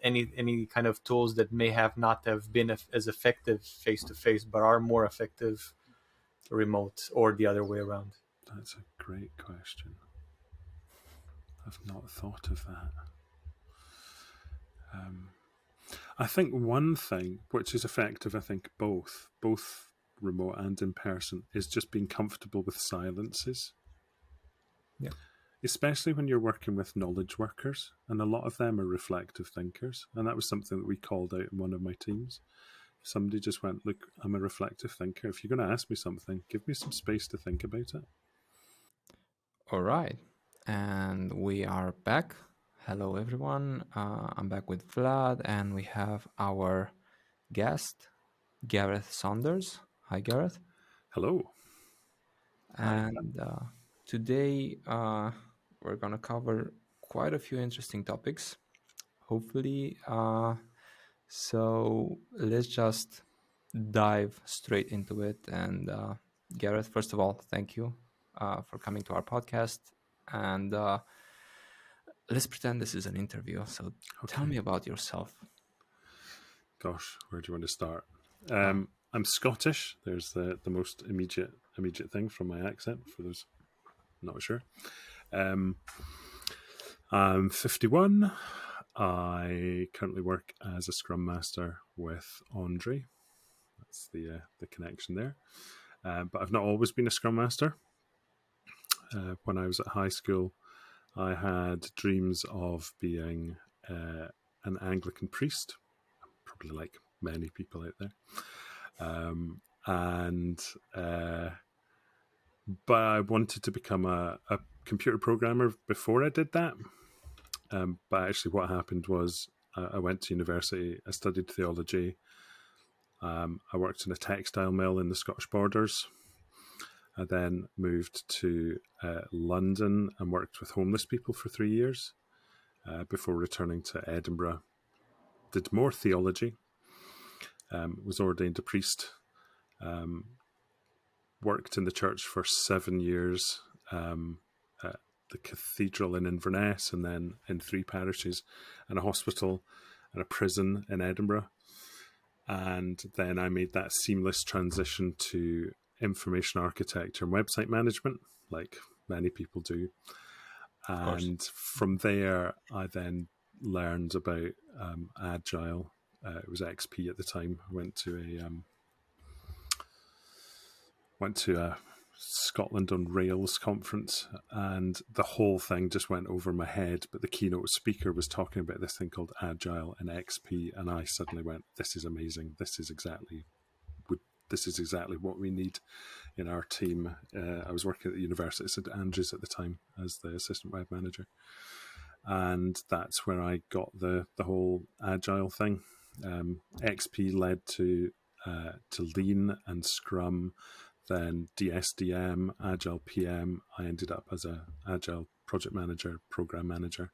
any kind of tools that may have not have been as effective face to face, but are more effective remote, or the other way around? That's a great question. I've not thought of that. I think one thing which is effective, I think both remote and in person, is just being comfortable with silences. Yeah. Especially when you're working with knowledge workers, and a lot of them are reflective thinkers. And that was something that we called out in one of my teams. Somebody just went, look, I'm a reflective thinker. If you're going to ask me something, give me some space to think about it. All right. And we are back. Hello, everyone. I'm back with Vlad, and we have our guest, Gareth Saunders. Hi, Gareth. Hello. And today we're going to cover quite a few interesting topics, hopefully. So let's just dive straight into it. And Gareth, first of all, thank you for coming to our podcast. And let's pretend this is an interview. So tell me about yourself. Gosh, where do you want to start? I'm Scottish. There's the most immediate thing from my accent, for those not sure. I'm 51. I currently work as a Scrum Master with Andre. That's the connection there. But I've not always been a Scrum Master. When I was at high school, I had dreams of being an Anglican priest, probably like many people out there. But I wanted to become a computer programmer before I did that. But actually what happened was I went to university, I studied theology, I worked in a textile mill in the Scottish Borders. I then moved to London and worked with homeless people for 3 years before returning to Edinburgh. Did more theology, was ordained a priest, worked in the church for 7 years, at the cathedral in Inverness, and then in 3 parishes, and a hospital and a prison in Edinburgh. And then I made that seamless transition to information architecture and website management, like many people do. And from there, I then learned about Agile. It was XP at the time. I went to a Scotland on Rails conference, and the whole thing just went over my head. But the keynote speaker was talking about this thing called Agile and XP, and I suddenly went, "This is amazing! This is exactly what we need in our team." I was working at the University of St Andrews at the time as the assistant web manager, and that's where I got the whole Agile thing. XP led to Lean and Scrum, then DSDM, Agile PM. I ended up as a Agile project manager, program manager,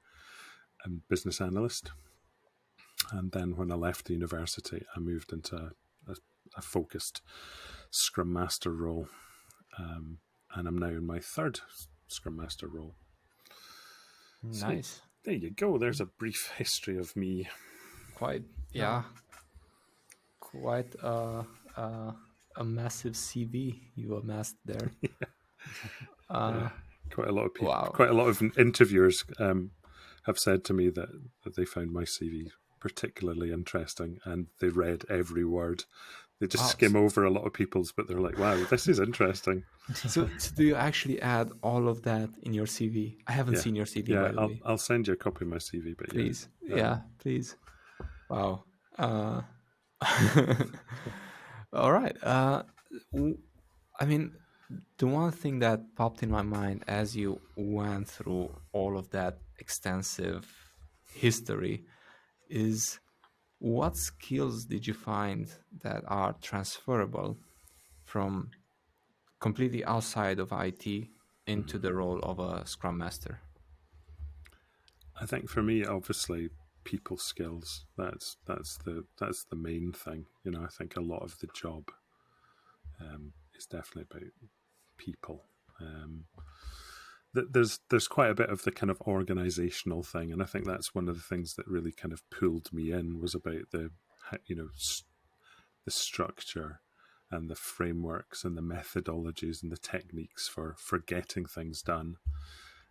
and business analyst. And then when I left the university, I moved into a focused Scrum Master role. And I'm now in my 3rd Scrum Master role. Nice. So, there you go. There's a brief history of me. Quite a massive CV you amassed there. Quite a lot of people, wow. Quite a lot of interviewers have said to me that they found my CV particularly interesting, and they read every word. They just skim over a lot of people's, but they're like, "Wow, this is interesting." So do you actually add all of that in your CV? I haven't seen your CV, by the way. I'll send you a copy of my CV, but please. Please. Wow. All right. I mean, the one thing that popped in my mind as you went through all of that extensive history is, what skills did you find that are transferable from completely outside of IT into the role of a Scrum Master? I think for me, obviously, people skills. That's the main thing. I think a lot of the job is definitely about people. there's quite a bit of the kind of organizational thing, and I think that's one of the things that really kind of pulled me in, was about the the structure and the frameworks and the methodologies and the techniques for getting things done.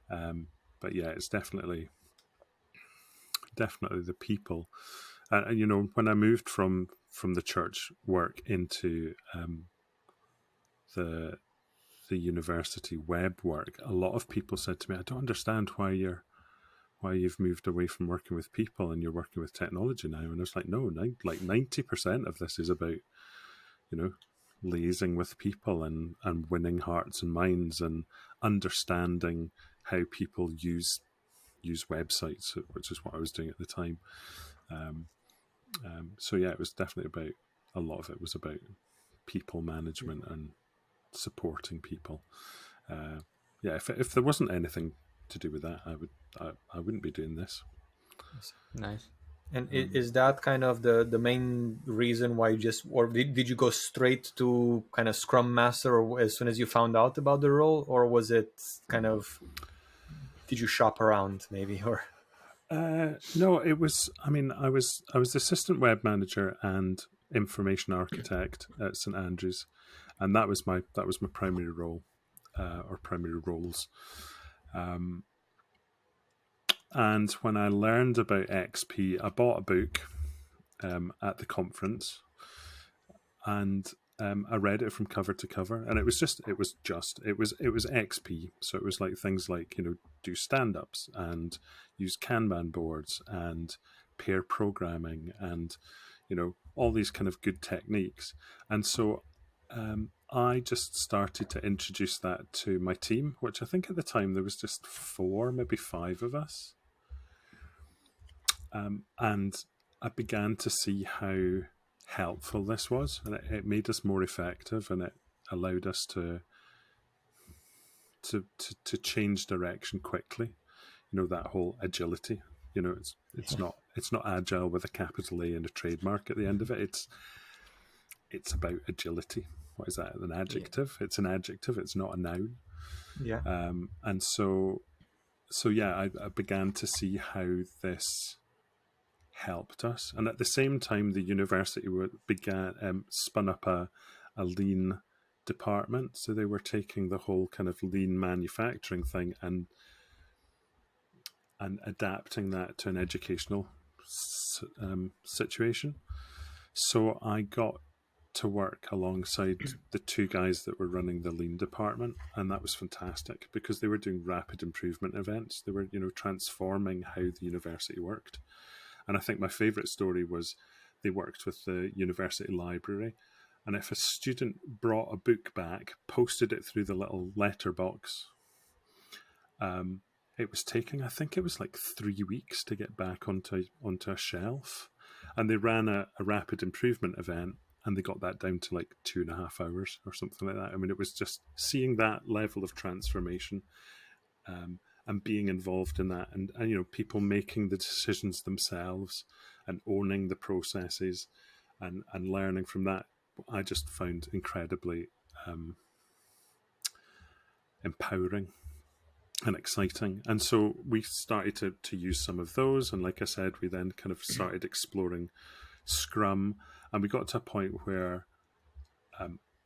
But yeah, it's definitely the people. And when I moved from the church work into the university web work, a lot of people said to me, "I don't understand why you've moved away from working with people and you're working with technology now." And I was like, no, like 90% of this is about, liaising with people and winning hearts and minds and understanding how people use websites, which is what I was doing at the time. So yeah, it was definitely about, a lot of it was about people management and supporting people. Yeah, if there wasn't anything to do with that, I wouldn't be doing this. Nice. And is that kind of the main reason why did you go straight to kind of Scrum Master, or as soon as you found out about the role, or was it kind of, did you shop around maybe, or? No, it was. I mean, I was assistant web manager and information architect at St Andrews, and that was my primary role, or primary roles. And when I learned about XP, I bought a book at the conference, and I read it from cover to cover, and it was XP. So it was like things like, do stand-ups and use Kanban boards and pair programming and, all these kind of good techniques. And so I just started to introduce that to my team, which I think at the time there was just 4, maybe 5 of us. And I began to see how helpful this was, and it made us more effective, and it allowed us to change direction quickly. That whole agility. It's not agile with a capital A and a trademark at the end of it. It's about agility. What is that? An adjective? Yeah. It's an adjective. It's not a noun. Yeah. And so yeah, I began to see how this helped us, and at the same time, the university spun up a lean department. So they were taking the whole kind of lean manufacturing thing and adapting that to an educational situation. So I got to work alongside the 2 guys that were running the lean department, and that was fantastic because they were doing rapid improvement events. They were, transforming how the university worked. And I think my favourite story was they worked with the university library, and if a student brought a book back, posted it through the little letterbox, it was taking, I think it was like 3 weeks to get back onto a shelf. And they ran a rapid improvement event, and they got that down to like 2.5 hours or something like that. I mean, it was just seeing that level of transformation, and being involved in that, and people making the decisions themselves and owning the processes and learning from that, I just found incredibly empowering and exciting. And so we started to use some of those, and like I said, we then kind of started exploring Scrum, and we got to a point where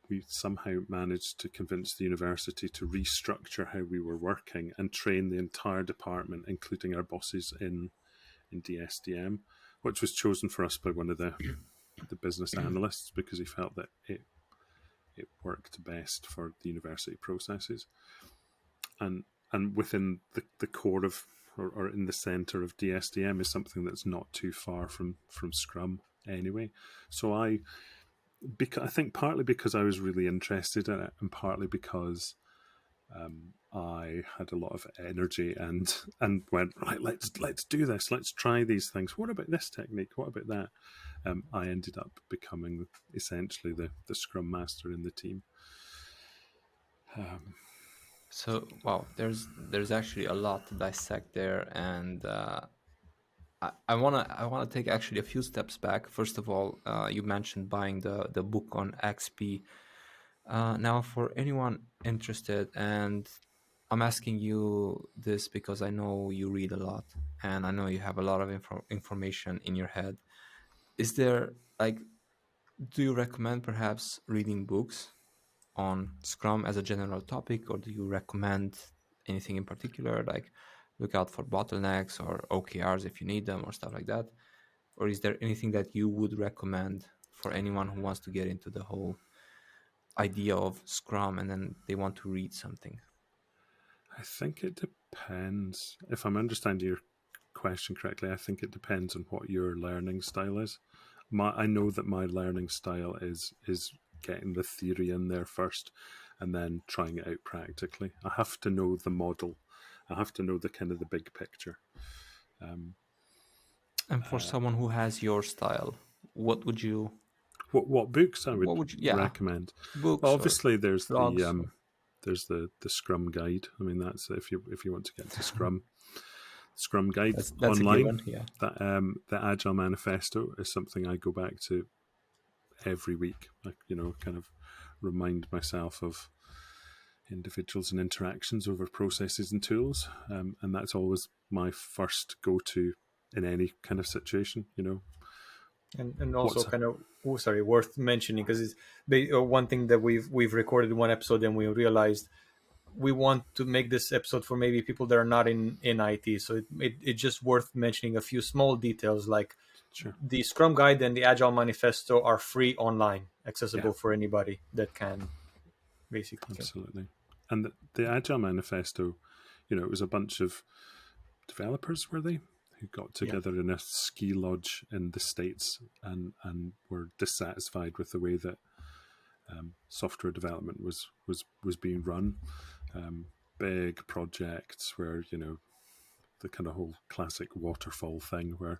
we somehow managed to convince the university to restructure how we were working and train the entire department, including our bosses, in DSDM, which was chosen for us by one of the business analysts because he felt that it worked best for the university processes. And within the core of, or in the center of DSDM, is something that's not too far from Scrum anyway. So I think partly because I was really interested in it, and partly because I had a lot of energy and went, right, let's do this, let's try these things. What about this technique? What about that? I ended up becoming essentially the Scrum Master in the team. So wow, there's actually a lot to dissect there, and I wanna take actually a few steps back. First of all, you mentioned buying the book on XP. Now, for anyone interested, and I'm asking you this because I know you read a lot, and I know you have a lot of information in your head. Is there like, do you recommend perhaps reading books on Scrum as a general topic, or do you recommend anything in particular, like look out for bottlenecks or OKRs if you need them or stuff like that? Or is there anything that you would recommend for anyone who wants to get into the whole idea of Scrum and then they want to read something? I think it depends. If I'm understanding your question correctly, I think it depends on what your learning style is. I know that my learning style is getting the theory in there first and then trying it out practically. I have to know the model. I have to know the kind of the big picture. And for someone who has your style, what would you What books I what would would you, yeah, recommend? Well, books or obviously there's blogs? there's the Scrum Guide. I mean, that's if you want to get to Scrum Guide That's a online. given, yeah. That the Agile Manifesto is something I go back to every week. Like, kind of remind myself of individuals and interactions over processes and tools, and that's always my first go-to in any kind of situation. And also What's kind of worth mentioning, because it's one thing that we've recorded one episode and we realized we want to make this episode for maybe people that are not in IT. So it's just worth mentioning a few small details, like Sure. the Scrum Guide and the Agile Manifesto are free online, accessible Yeah. for anybody that can, basically. Absolutely. And the Agile Manifesto, it was a bunch of developers, were they, who got together in a ski lodge in the States and were dissatisfied with the way that software development was being run. Big projects where, the kind of whole classic waterfall thing where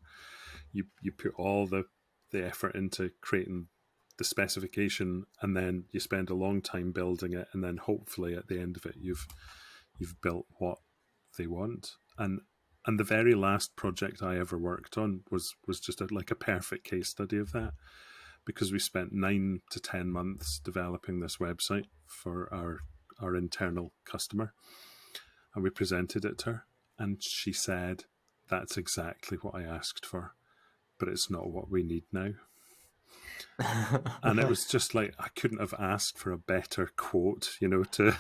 you put all the effort into creating the specification and then you spend a long time building it, and then hopefully at the end of it you've built what they want. And the very last project I ever worked on was just like a perfect case study of that, because we spent 9 to 10 months developing this website for our internal customer, and we presented it to her, and she said, "That's exactly what I asked for, but it's not what we need now." And it was just like, I couldn't have asked for a better quote, to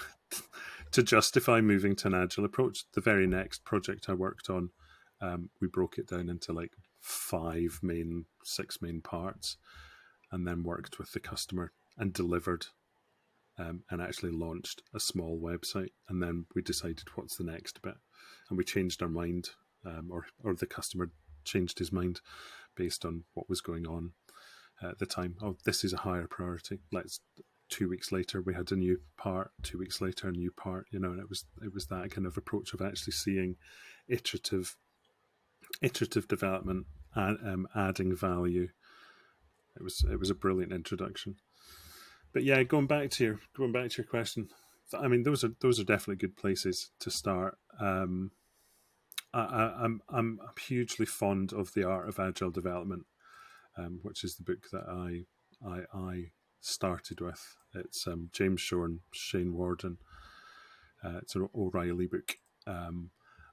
to justify moving to an agile approach. The very next project I worked on, we broke it down into like 6 main parts, and then worked with the customer and delivered, and actually launched a small website. And then we decided what's the next bit, and we changed our mind, or the customer changed his mind based on what was going on at the time. Oh, this is a higher priority. 2 weeks later we had a new part. 2 weeks later a new part. And it was that kind of approach of actually seeing iterative development and adding value. It was a brilliant introduction. But yeah, going back to your question, I mean, those are definitely good places to start. I'm hugely fond of The Art of Agile Development, which is the book that I started with. It's James Shore and Shane Warden. It's an O'Reilly book, and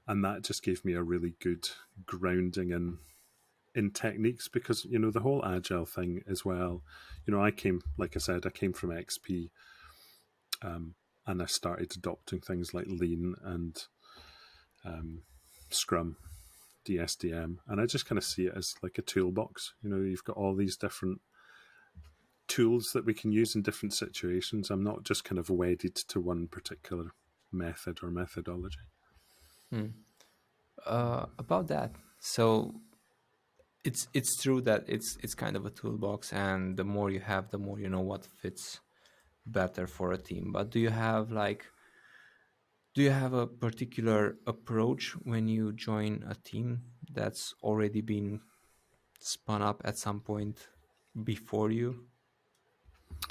that just gave me a really good grounding in techniques, because the whole agile thing as well. Like I said, I came from XP, and I started adopting things like Lean and Scrum, DSDM, and I just kind of see it as like a toolbox. You've got all these different tools that we can use in different situations. I'm not just kind of wedded to one particular method or methodology. About that, so it's true that it's kind of a toolbox, and the more you have, the more you know what fits better for a team. But do you have a particular approach when you join a team that's already been spun up at some point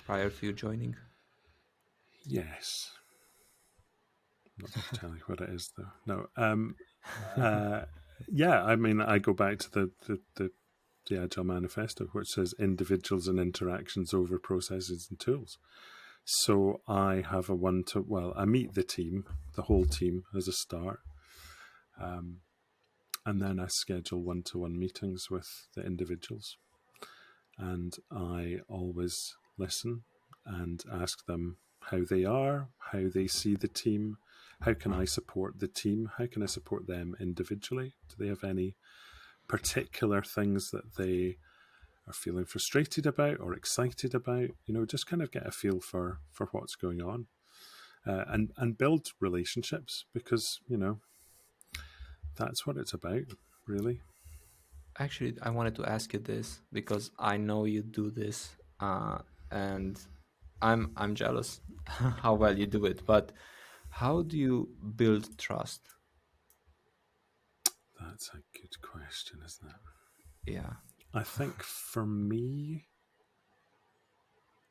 prior to you joining? Yes. I'm not going to tell you what it is, though. No. Yeah, I mean, I go back to the Agile Manifesto, which says individuals and interactions over processes and tools. So I have I meet the whole team as a start. And then I schedule one-to-one meetings with the individuals. And I always listen and ask them how they are, how they see the team, how can I support the team, how can I support them individually? Do they have any particular things that they are feeling frustrated about or excited about? Just kind of get a feel for what's going on, and build relationships, because that's what it's about, really. Actually, I wanted to ask you this because I know you do this, and I'm jealous how well you do it. But how do you build trust? That's a good question, isn't it? Yeah, I think for me,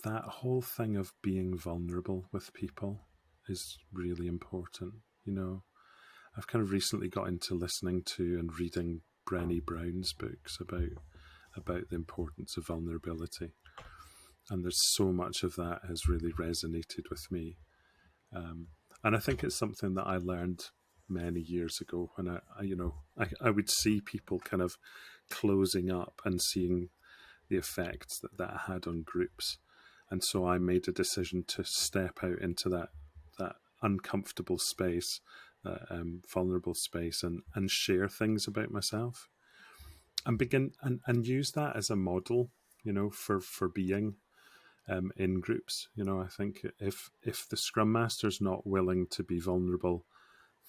that whole thing of being vulnerable with people is really important. I've kind of recently got into listening to and reading Brené Brown's books about the importance of vulnerability, and there's so much of that has really resonated with me. And I think it's something that I learned many years ago when I would see people kind of closing up and seeing the effects that had on groups. And so I made a decision to step out into that uncomfortable space, vulnerable space, and share things about myself, and begin and use that as a model, for being in groups. I think if the Scrum Master's not willing to be vulnerable,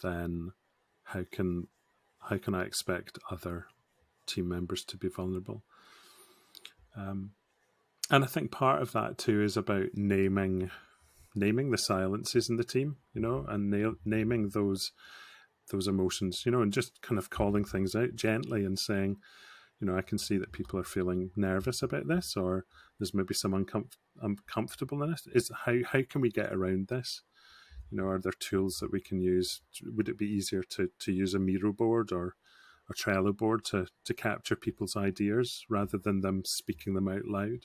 then how can I expect other team members to be vulnerable? And I think part of that too is about naming the silences in the team, and naming those emotions, and just kind of calling things out gently and saying, I can see that people are feeling nervous about this, or there's maybe some uncomfortableness. How can we get around this? Are there tools that we can use? Would it be easier to use a Miro board or a Trello board to capture people's ideas rather than them speaking them out loud?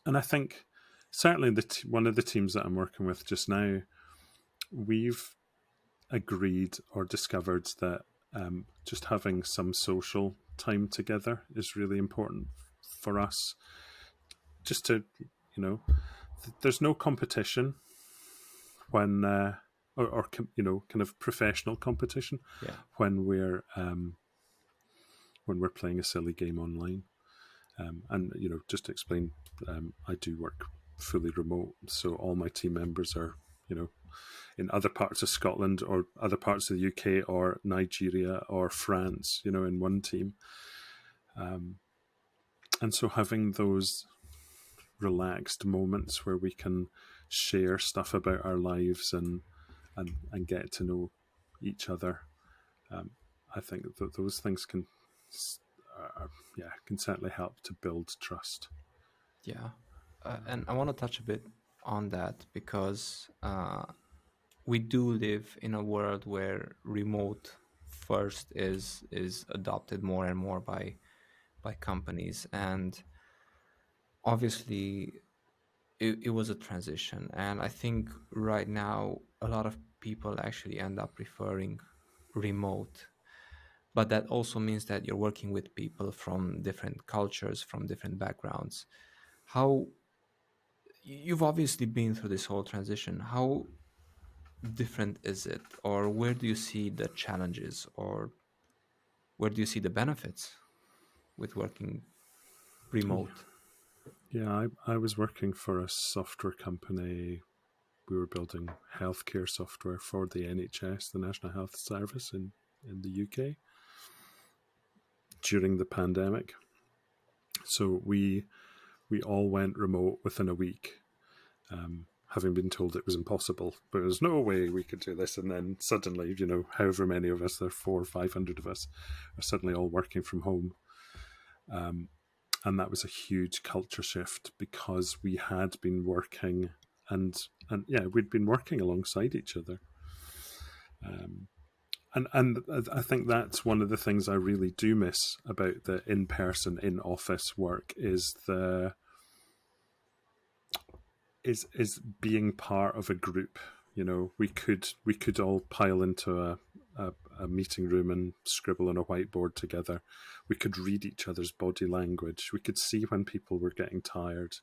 And I think certainly one of the teams that I'm working with just now, we've agreed or discovered that just having some social time together is really important for us. Just to, there's no competition when, or kind of professional competition, yeah, when we're playing a silly game online. And just to explain, I do work fully remote, so all my team members are in other parts of Scotland or other parts of the UK or Nigeria or France, in one team. And so having those relaxed moments where we can share stuff about our lives and get to know each other, I think that those things can certainly help to build trust. yeah. And I want to touch a bit on that because we do live in a world where remote first is adopted more and more by companies, and obviously it was a transition. And I think right now a lot of people actually end up preferring remote, but that also means that you're working with people from different cultures, from different backgrounds. How you've obviously been through this whole transition, how different is it, or where do you see the challenges, or where do you see the benefits with working remote? Yeah, I was working for a software company. We were building healthcare software for the NHS, the National Health Service in the UK, during the pandemic. So we all went remote within a week, having been told it was impossible. But there's no way we could do this. And then suddenly, however many of us, there are 400 or 500 of us, are suddenly all working from home. And that was a huge culture shift, because we had been working and we'd been working alongside each other. And I think that's one of the things I really do miss about the in-person, in-office work, is the is being part of a group. You know, we could all pile into a meeting room and scribble on a whiteboard together. We could read each other's body language. We could see when people were getting tired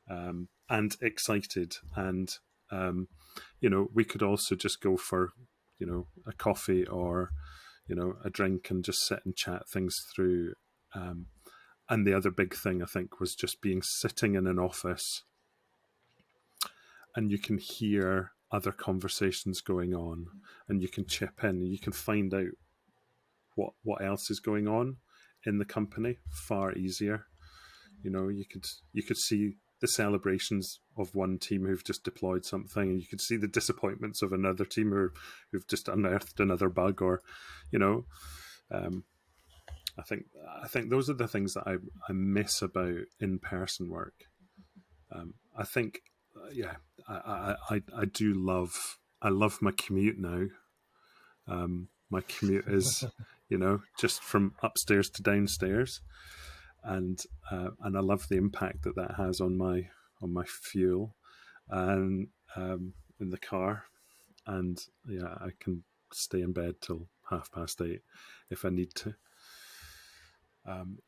and excited. And, you know, we could also just go for, you know, a coffee or, you know, a drink and just sit and chat things through. And the other big thing, I think, was just being sitting in an office and you can hear other conversations going on and you can chip in and you can find out what else is going on in the company far easier. You know, you could see the celebrations of one team who've just deployed something, and you could see the disappointments of another team who've just unearthed another bug, or, you know, I think those are the things that I miss about in-person work. I think, yeah, I do love, I love my commute now. My commute is, you know, just from upstairs to downstairs, and I love the impact that has on my fuel and in the car, and yeah, I can stay in bed till 8:30 if I need to.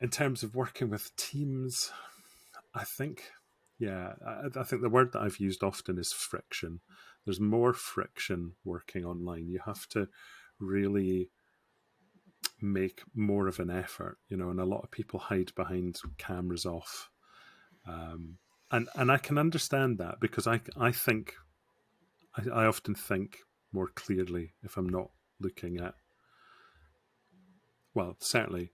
In terms of working with teams, I think, yeah, I think the word that I've used often is friction. There's more friction working online. You have to really make more of an effort, you know, and a lot of people hide behind cameras off. And I can understand that, because I think, I often think more clearly if I'm not looking at, well, certainly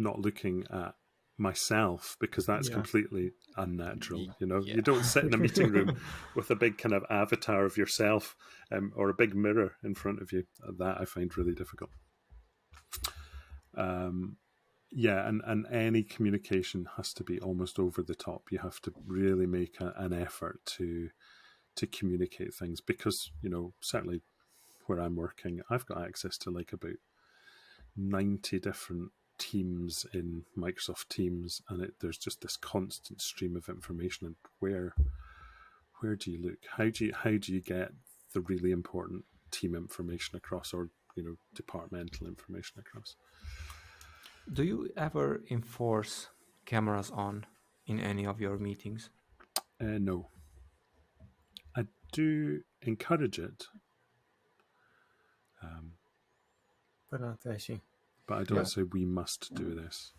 not looking at myself, because that's completely unnatural. You know, Yeah. you don't sit in a meeting room with a big kind of avatar of yourself, or a big mirror in front of you. That I find really difficult. Yeah, and any communication has to be almost over the top. You have to really make an effort to communicate things, because, you know, certainly where I'm working, I've got access to like about 90 different teams in Microsoft Teams, and there's just this constant stream of information. And where do you look? How do you get the really important team information across, or, you know, departmental information across? Do you ever enforce cameras on in any of your meetings? No, I do encourage it, But not, I see. but I don't say we must do this.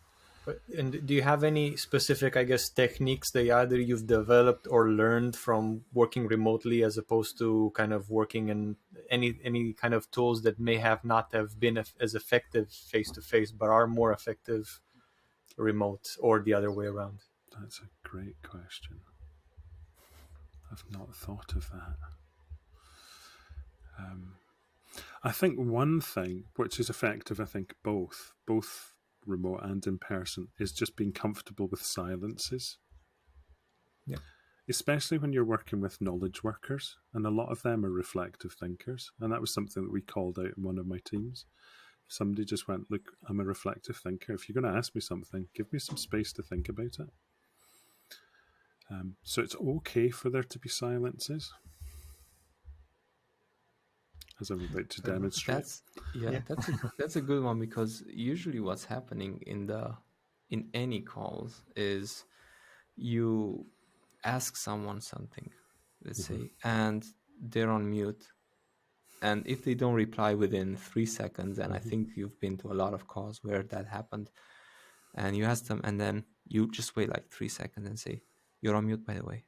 And do you have any specific, I guess, techniques that either you've developed or learned from working remotely, as opposed to kind of working in any kind of tools that may have not have been as effective face to face, but are more effective remote, or the other way around? That's a great question. I've not thought of that. I think one thing which is effective, I think both remote and in person, is just being comfortable with silences. Yeah. Especially when you're working with knowledge workers, and a lot of them are reflective thinkers. And that was something that we called out in one of my teams. Somebody just went, look, I'm a reflective thinker. If you're going to ask me something, give me some space to think about it. So it's okay for there to be silences, as I'm about to demonstrate. That's a good one, because usually what's happening in any calls is you ask someone something, let's say, and they're on mute, and if they don't reply within 3 seconds, and I think you've been to a lot of calls where that happened, and you ask them, and then you just wait like 3 seconds and say, "You're on mute, by the way."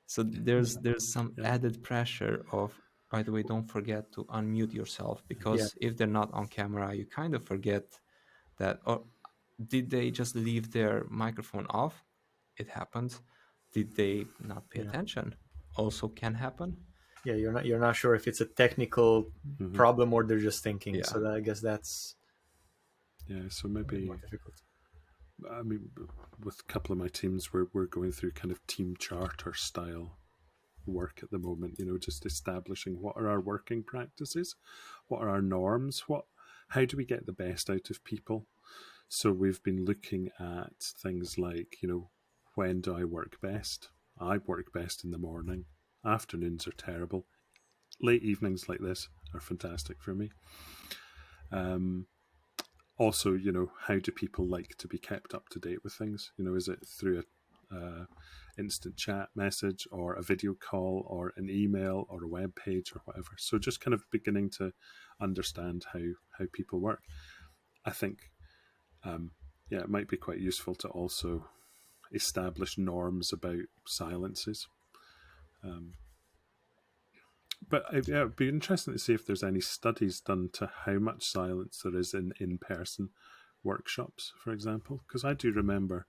So there's some added pressure of, by the way, don't forget to unmute yourself, because if they're not on camera, you kind of forget that, or did they just leave their microphone off? It happens. Did they not pay attention? Also can happen. Yeah, you're not sure if it's a technical problem or they're just thinking. Yeah. So I guess that's so maybe more difficult. I mean, with a couple of my teams, we're going through kind of team charter style work at the moment, you know, just establishing what are our working practices, what are our norms, how do we get the best out of people. So we've been looking at things like, you know, when do I work best? I work best in the morning. Afternoons are terrible. Late evenings like this are fantastic for me. Also, you know, how do people like to be kept up to date with things? You know, is it through a instant chat message or a video call or an email or a web page or whatever? So just kind of beginning to understand how people work. I think, yeah, it might be quite useful to also establish norms about silences. But yeah, it'd be interesting to see if there's any studies done to how much silence there is in person workshops, for example. Because I do remember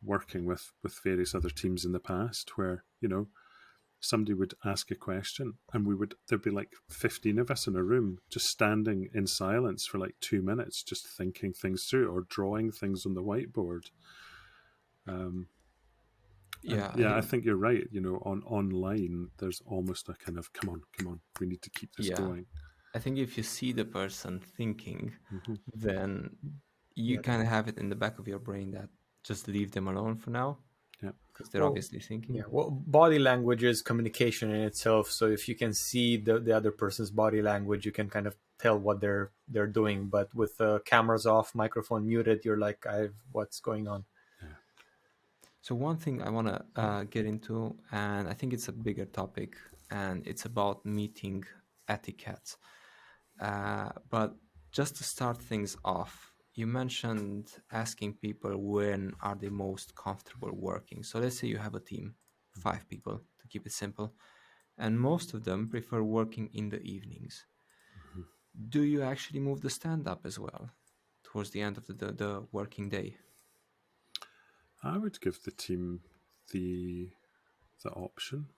working with various other teams in the past where, you know, somebody would ask a question and there'd be like 15 of us in a room just standing in silence for like 2 minutes, just thinking things through or drawing things on the whiteboard. Yeah, And yeah, I think you're right. You know, online, there's almost a kind of come on, we need to keep this yeah. going. I think if you see the person thinking, then you Yeah. kind of have it in the back of your brain that just leave them alone for now, Yeah, because they're Well, obviously thinking. yeah. Well, body language is communication in itself. So if you can see the other person's body language, you can kind of tell what they're doing. But with cameras off, microphone muted, you're like, what's going on? So one thing I want to get into, and I think it's a bigger topic, and it's about meeting etiquette. But just to start things off, you mentioned asking people when are they most comfortable working. So let's say you have a team, 5 people, to keep it simple, and most of them prefer working in the evenings. Do you actually move the stand up as well towards the end of the working day? I would give the team the option.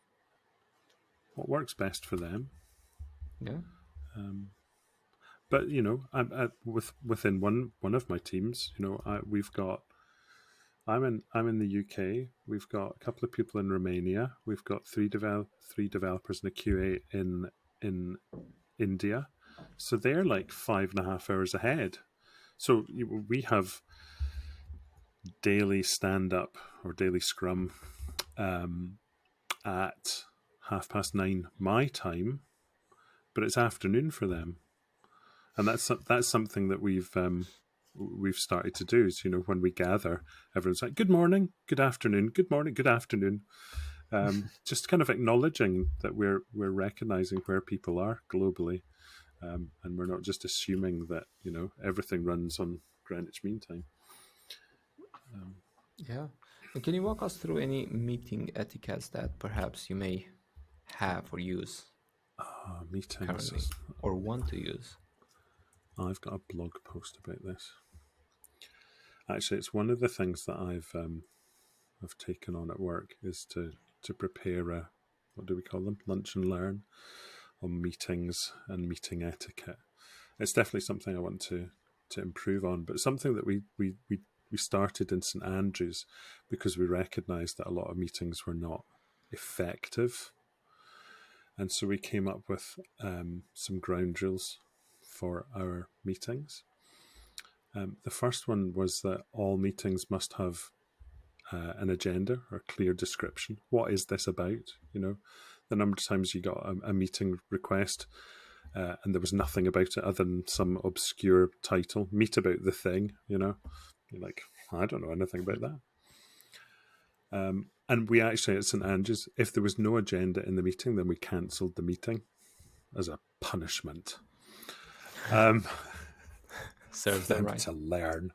What works best for them. Yeah. But you know, within one of my teams, you know, we've got. I'm in the UK. We've got a couple of people in Romania. We've got three developers and a QA in India. So they're like 5.5 hours ahead. So we have daily stand up or daily scrum at 9:30 my time, but it's afternoon for them, and that's something that we've started to do. Is, you know, when we gather, everyone's like, "Good morning, good afternoon, good morning, good afternoon." Just kind of acknowledging that we're recognizing where people are globally, and we're not just assuming that, you know, everything runs on Greenwich Mean Time. Yeah. And can you walk us through any meeting etiquettes that perhaps you may have or use Meetings. currently or want to use? I've got a blog post about this. Actually, it's one of the things that I've taken on at work is to prepare a, what do we call them, lunch and learn on meetings and meeting etiquette. It's definitely something I want to improve on, but something that we started in St Andrews because we recognised that a lot of meetings were not effective, and so we came up with some ground rules for our meetings. The first one was that all meetings must have an agenda or a clear description. What is this about? You know, the number of times you got a meeting request and there was nothing about it other than some obscure title, meet about the thing, you know. You're like, I don't know anything about that. And we actually, at St Andrews, if there was no agenda in the meeting, then we cancelled the meeting as a punishment. Serves them right. To learn.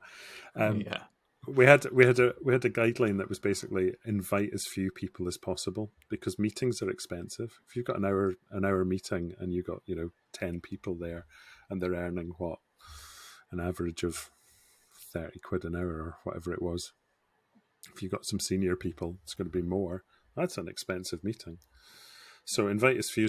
Yeah. We had a guideline that was basically invite as few people as possible because meetings are expensive. If you've got an hour meeting and you've got, you know, 10 people there and they're earning what, an average of 30 quid an hour or whatever it was. If you've got some senior people, it's going to be more. That's an expensive meeting. So invite as few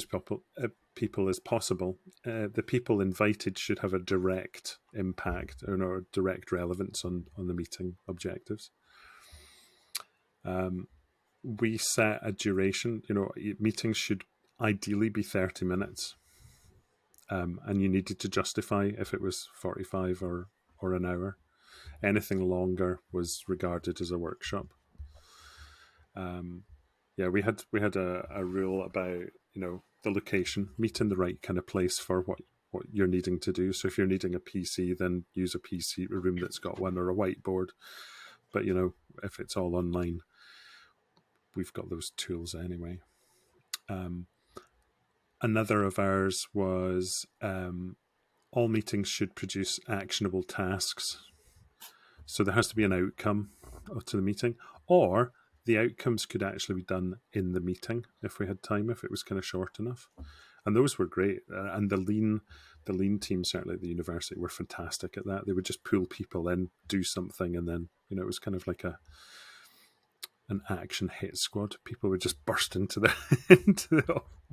people as possible. The people invited should have a direct impact or direct relevance on the meeting objectives. We set a duration. You know, meetings should ideally be 30 minutes. And you needed to justify if it was 45 or an hour. Anything longer was regarded as a workshop. Yeah, we had a rule about, the location, meet in the right kind of place for what you're needing to do. So if you're needing a PC, then use a room that's got one, or a whiteboard. But if it's all online, we've got those tools anyway. Another of ours was, all meetings should produce actionable tasks. So there has to be an outcome to the meeting, or the outcomes could actually be done in the meeting if we had time, if it was kind of short enough. And those were great. And the lean team, certainly at the university, were fantastic at that. They would just pull people in, do something, and then it was kind of like an action hit squad. People would just burst into the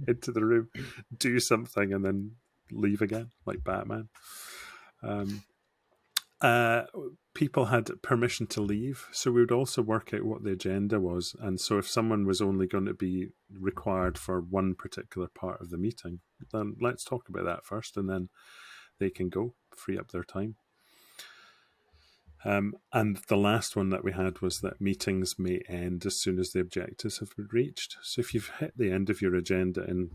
into the room, do something, and then leave again, like Batman. People had permission to leave, so we would also work out what the agenda was. And so if someone was only going to be required for one particular part of the meeting, then let's talk about that first, and then they can go, free up their time. And the last one that we had was that meetings may end as soon as the objectives have been reached. So if you've hit the end of your agenda in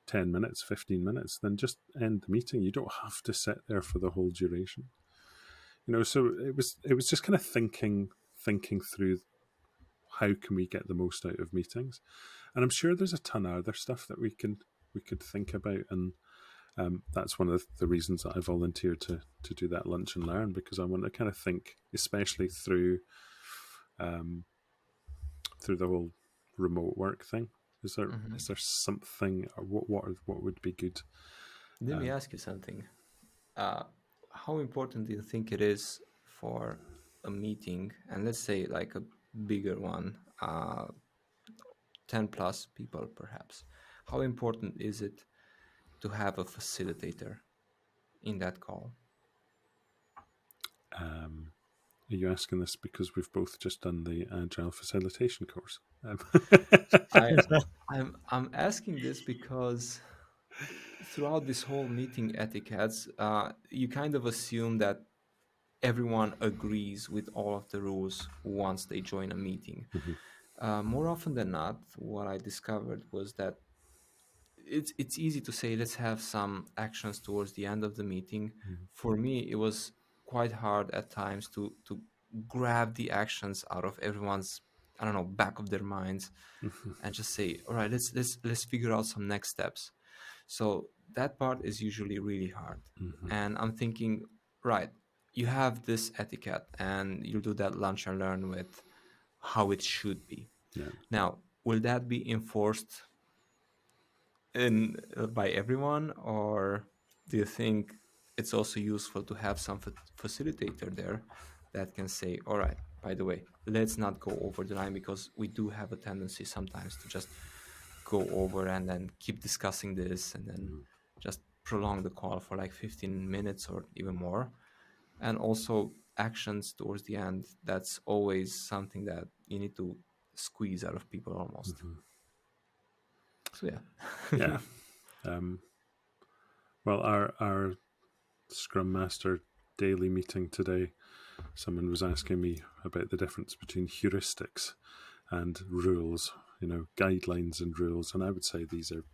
10 minutes, 15 minutes, then just end the meeting. You don't have to sit there for the whole duration. So it was just kind of thinking through how can we get the most out of meetings. And I'm sure there's a ton of other stuff that we could think about, and that's one of the reasons that I volunteered to do that lunch and learn, because I want to kind of think, especially through the whole remote work thing. Is there something, or what would be good? Let me ask you something. How important do you think it is for a meeting, and let's say like a bigger one, 10 plus people perhaps, how important is it to have a facilitator in that call? Are you asking this because we've both just done the Agile facilitation course? I'm asking this because throughout this whole meeting etiquettes, you kind of assume that everyone agrees with all of the rules once they join a meeting. More often than not, what I discovered was that it's easy to say, let's have some actions towards the end of the meeting. For me, it was quite hard at times to grab the actions out of everyone's, I don't know, back of their minds, and just say, all right, let's figure out some next steps. So that part is usually really hard. And I'm thinking, right, you have this etiquette and you'll do that lunch and learn with how it should be. Yeah. Now, will that be enforced by everyone, or do you think it's also useful to have some facilitator there that can say, all right, by the way, let's not go over the line, because we do have a tendency sometimes to just go over and then keep discussing this and then just prolong the call for like 15 minutes or even more. And also actions towards the end, that's always something that you need to squeeze out of people almost. So yeah. Well, our Scrum Master daily meeting today, someone was asking me about the difference between heuristics and rules, guidelines and rules, and I would say these are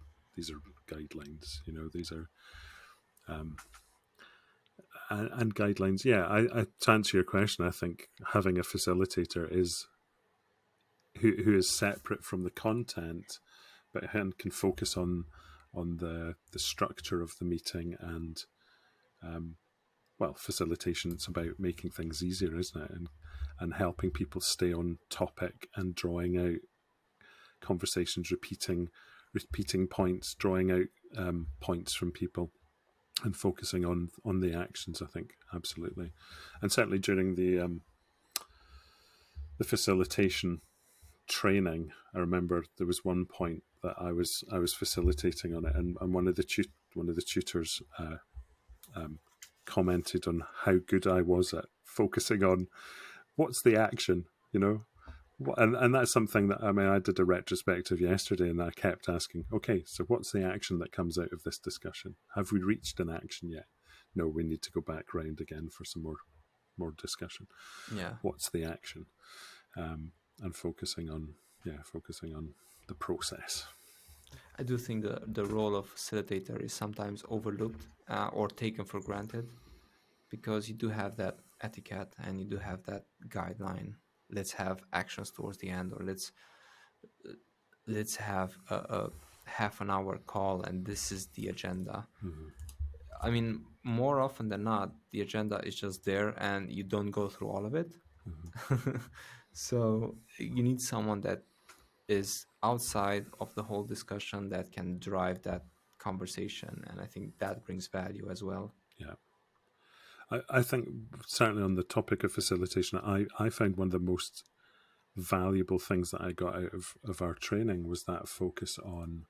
guidelines. These are and guidelines. Yeah, I to answer your question, I think having a facilitator is who is separate from the content, but can focus on the structure of the meeting and facilitation. It's about making things easier, isn't it? And helping people stay on topic and drawing out conversations, repeating points, drawing out points from people, and focusing on the actions. I think absolutely, and certainly during the facilitation training, I remember there was one point that I was facilitating on it, and one of the tutors commented on how good I was at focusing on what's the action, and that's something that, I did a retrospective yesterday, and I kept asking, okay, so what's the action that comes out of this discussion? Have we reached an action yet? No, we need to go back round again for some more discussion. Yeah. What's the action? And focusing on focusing on the process. I do think the role of facilitator is sometimes overlooked or taken for granted, because you do have that etiquette and you do have that guideline. Let's have actions towards the end, or let's have a half an hour call and this is the agenda. I mean, more often than not, the agenda is just there and you don't go through all of it. So you need someone that is outside of the whole discussion that can drive that conversation. And I think that brings value as well. Yeah. I think certainly on the topic of facilitation, I found one of the most valuable things that I got out of our training was that focus on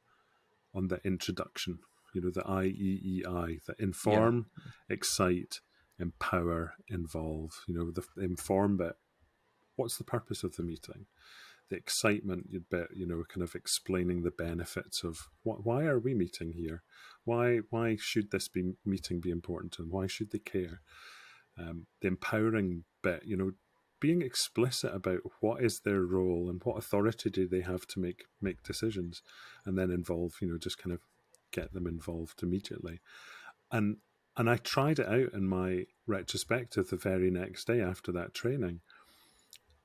the introduction, the IEEI, the inform, excite, empower, involve, the inform bit. What's the purpose of the meeting? The excitement, you'd bet, kind of explaining the benefits of why are we meeting here? Why should this meeting be important, and why should they care? The empowering bit, being explicit about what is their role and what authority do they have to make decisions, and then involve, just kind of get them involved immediately. And I tried it out in my retrospective the very next day after that training.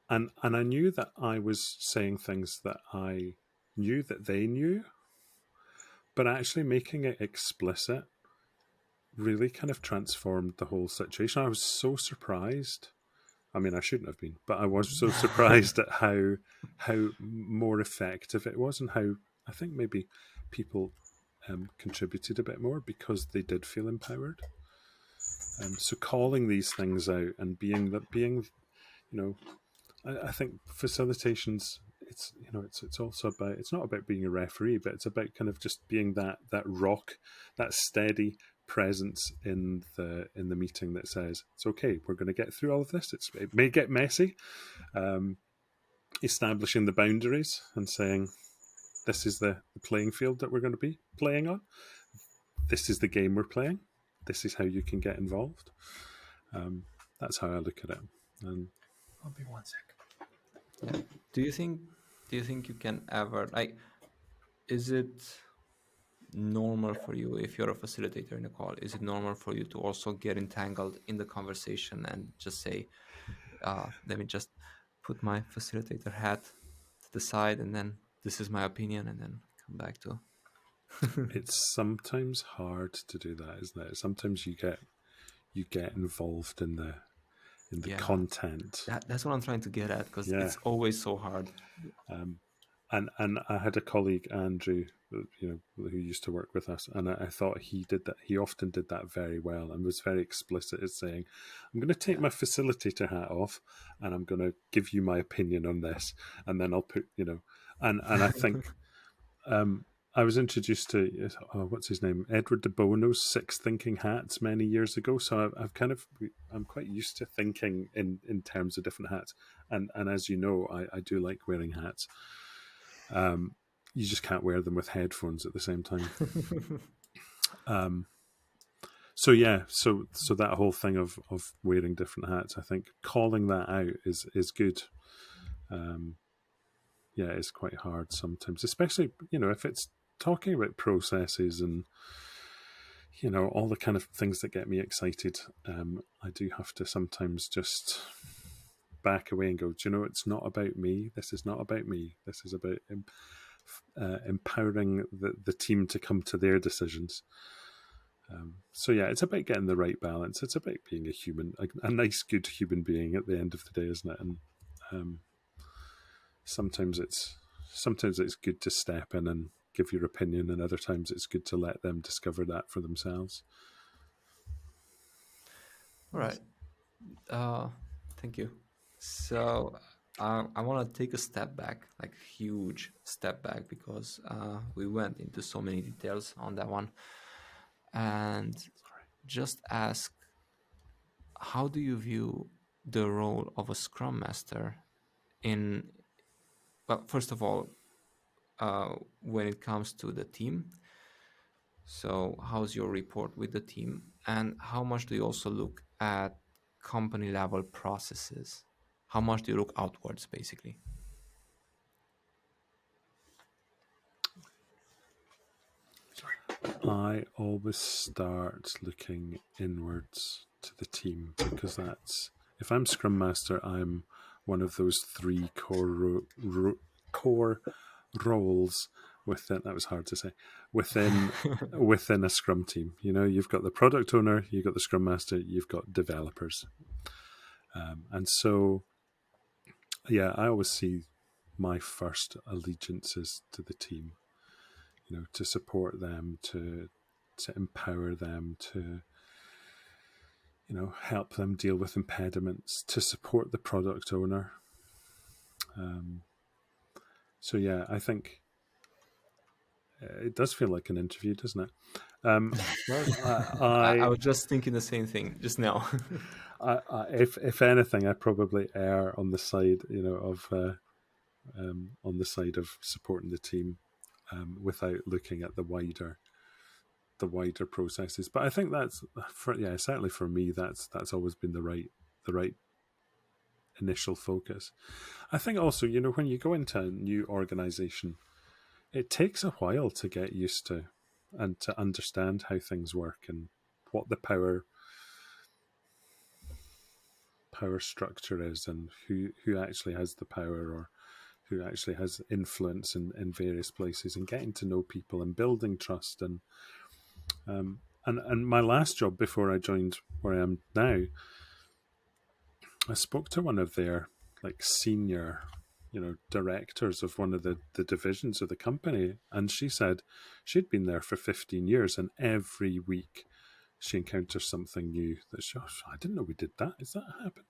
And I knew that I was saying things that I knew that they knew, but actually making it explicit really kind of transformed the whole situation. I was so surprised. I mean, I shouldn't have been, but I was so surprised at how more effective it was, and how I think maybe people contributed a bit more because they did feel empowered. So calling these things out and being, I think facilitation's it's also about, it's not about being a referee, but it's about kind of just being that rock, that steady presence in the meeting that says it's okay, we're going to get through all of this. It may get messy. Establishing the boundaries and saying this is the playing field that we're going to be playing on. This is the game we're playing. This is how you can get involved. That's how I look at it. And I'll be 1 sec. Yeah. Do you think you can ever, like, is it normal for you, if you're a facilitator in a call, is it normal for you to also get entangled in the conversation and just say, let me just put my facilitator hat to the side and then this is my opinion, and then come back to it's sometimes hard to do that, isn't it? Sometimes you get involved in the content. That's what I'm trying to get at, because it's always so hard. And I had a colleague, Andrew, who used to work with us, and I thought he did that. He often did that very well and was very explicit in saying, I'm going to take my facilitator hat off and I'm going to give you my opinion on this. And then I'll put, and I think I was introduced to, what's his name? Edward de Bono's 6 Thinking Hats many years ago. So I'm quite used to thinking in terms of different hats. And as you know, I do like wearing hats. You just can't wear them with headphones at the same time. So that whole thing of wearing different hats, I think calling that out is good. It's quite hard sometimes, especially, if it's talking about processes and, all the kind of things that get me excited. I do have to sometimes just back away and go, it's not about me. This is not about me. This is about empowering the team to come to their decisions. It's about getting the right balance. It's about being a human, a nice, good human being at the end of the day, isn't it? And sometimes it's good to step in and give your opinion, and other times it's good to let them discover that for themselves. All right. Thank you. So I want to take a step back, like huge step back, because we went into so many details on that one, and just ask, how do you view the role of a Scrum Master first of all, when it comes to the team? So how's your report with the team, and how much do you also look at company level processes? How much do you look outwards, basically? I always start looking inwards to the team, because that's, if I'm Scrum Master, I'm one of those three core roles within, that was hard to say, within a Scrum team. You know, you've got the product owner, you've got the Scrum Master, you've got developers, and so yeah, I always see my first allegiances to the team. You know, to support them, to empower them, to, you know, help them deal with impediments, to support the product owner. So yeah, I think it does feel like an interview, doesn't it? I was just thinking the same thing just now. If anything, I probably err on the side, you know, of on the side of supporting the team, without looking at the wider processes. But I think that's certainly for me, that's always been the right initial focus. I think also, you know, when you go into a new organization, it takes a while to get used to and to understand how things work and what the power structure is, and who actually has the power, or who actually has influence in various places, and getting to know people and building trust. And my last job before I joined where I am now, I spoke to one of their like senior, you know, directors of one of the divisions of the company, and she said she'd been there for 15 years, and every week she encounters something new that she, oh, I didn't know we did that. Is that happen?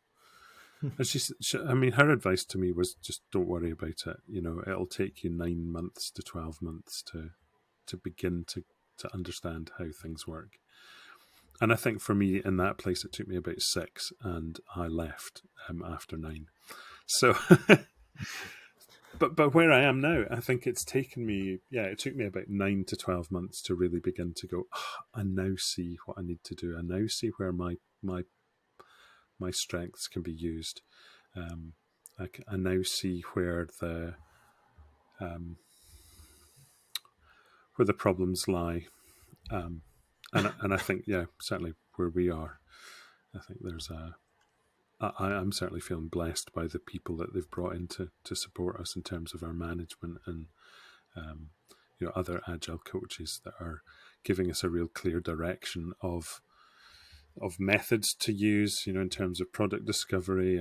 And she, I mean, her advice to me was just don't worry about it. You know, it'll take you 9 months to 12 months to begin to understand how things work. And I think for me in that place, it took me about 6, and I left after 9. So, but where I am now, I think it's taken me, it took me about 9 to 12 months to really begin to go, I now see what I need to do. I now see where my strengths can be used. I now see where the problems lie. And I think, certainly where we are, I think there's I'm certainly feeling blessed by the people that they've brought in to support us in terms of our management, and you know, other agile coaches that are giving us a real clear direction of methods to use, you know, in terms of product discovery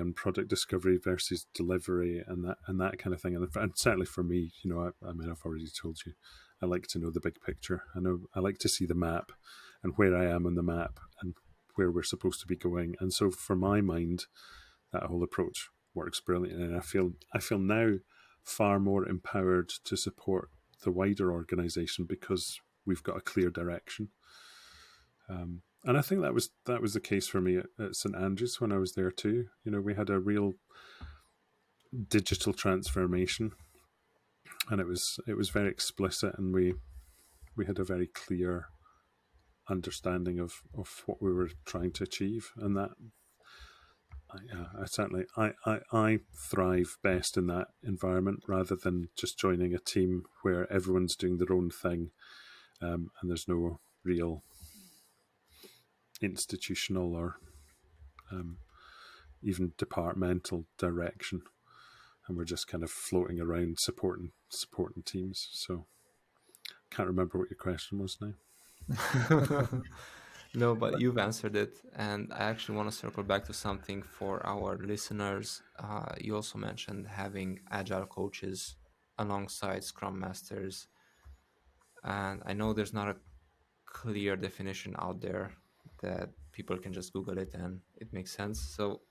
versus delivery, and that kind of thing. And certainly for me, you know, I mean, I've already told you, I like to know the big picture. I like to see the map and where I am on the map and where we're supposed to be going. And so for my mind, that whole approach works brilliantly. And I feel now far more empowered to support the wider organization because we've got a clear direction. And I think that was the case for me at St Andrews when I was there too. You know, we had a real digital transformation, and it was very explicit, and we had a very clear understanding of what we were trying to achieve. And that I thrive best in that environment rather than just joining a team where everyone's doing their own thing, and there's no real institutional or even departmental direction, and we're just kind of floating around supporting teams. So can't remember what your question was now. No, but you've answered it, and I actually want to circle back to something for our listeners. You also mentioned having agile coaches alongside Scrum Masters, and I know there's not a clear definition out there that people can just Google it and it makes sense. So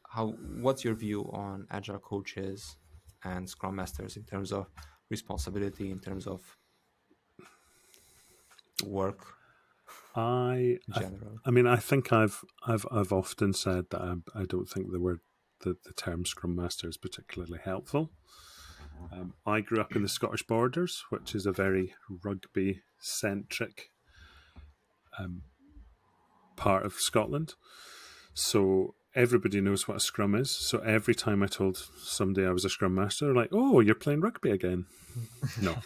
what's your view on agile coaches and Scrum Masters in terms of responsibility, in terms of work in general? I mean, I think I've often said that I don't think the term Scrum Master is particularly helpful. I grew up in the Scottish Borders, which is a very rugby centric part of Scotland. So everybody knows what a scrum is. So every time I told somebody I was a Scrum Master, they're like, "Oh, you're playing rugby again?" No.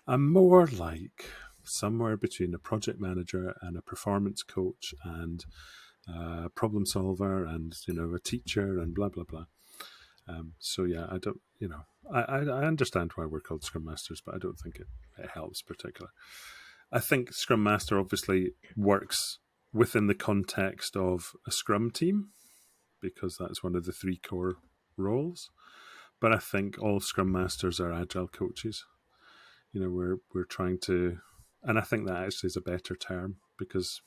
I'm more like somewhere between a project manager and a performance coach and a problem solver and a teacher and blah blah blah. So yeah, I don't, I understand why we're called Scrum Masters, but I don't think it helps particularly. I think Scrum Master obviously works within the context of a Scrum team because that's one of the 3 core roles. But I think all Scrum Masters are Agile coaches. We're trying to, and I think that actually is a better term because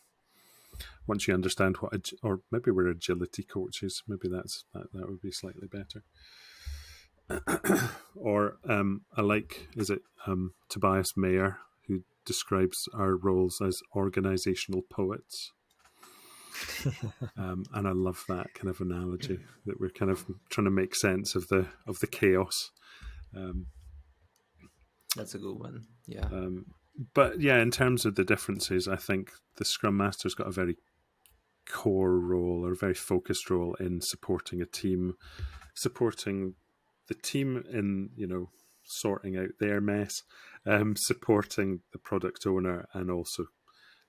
once you understand or maybe we're agility coaches, maybe that would be slightly better. Or I like, is it Tobias Mayer, who describes our roles as organizational poets. And I love that kind of analogy, that we're kind of trying to make sense of the chaos. That's a good one. Yeah. But yeah, in terms of the differences, I think the Scrum Master's got a very core role or a very focused role in supporting a team, supporting the team in, sorting out their mess, supporting the product owner, and also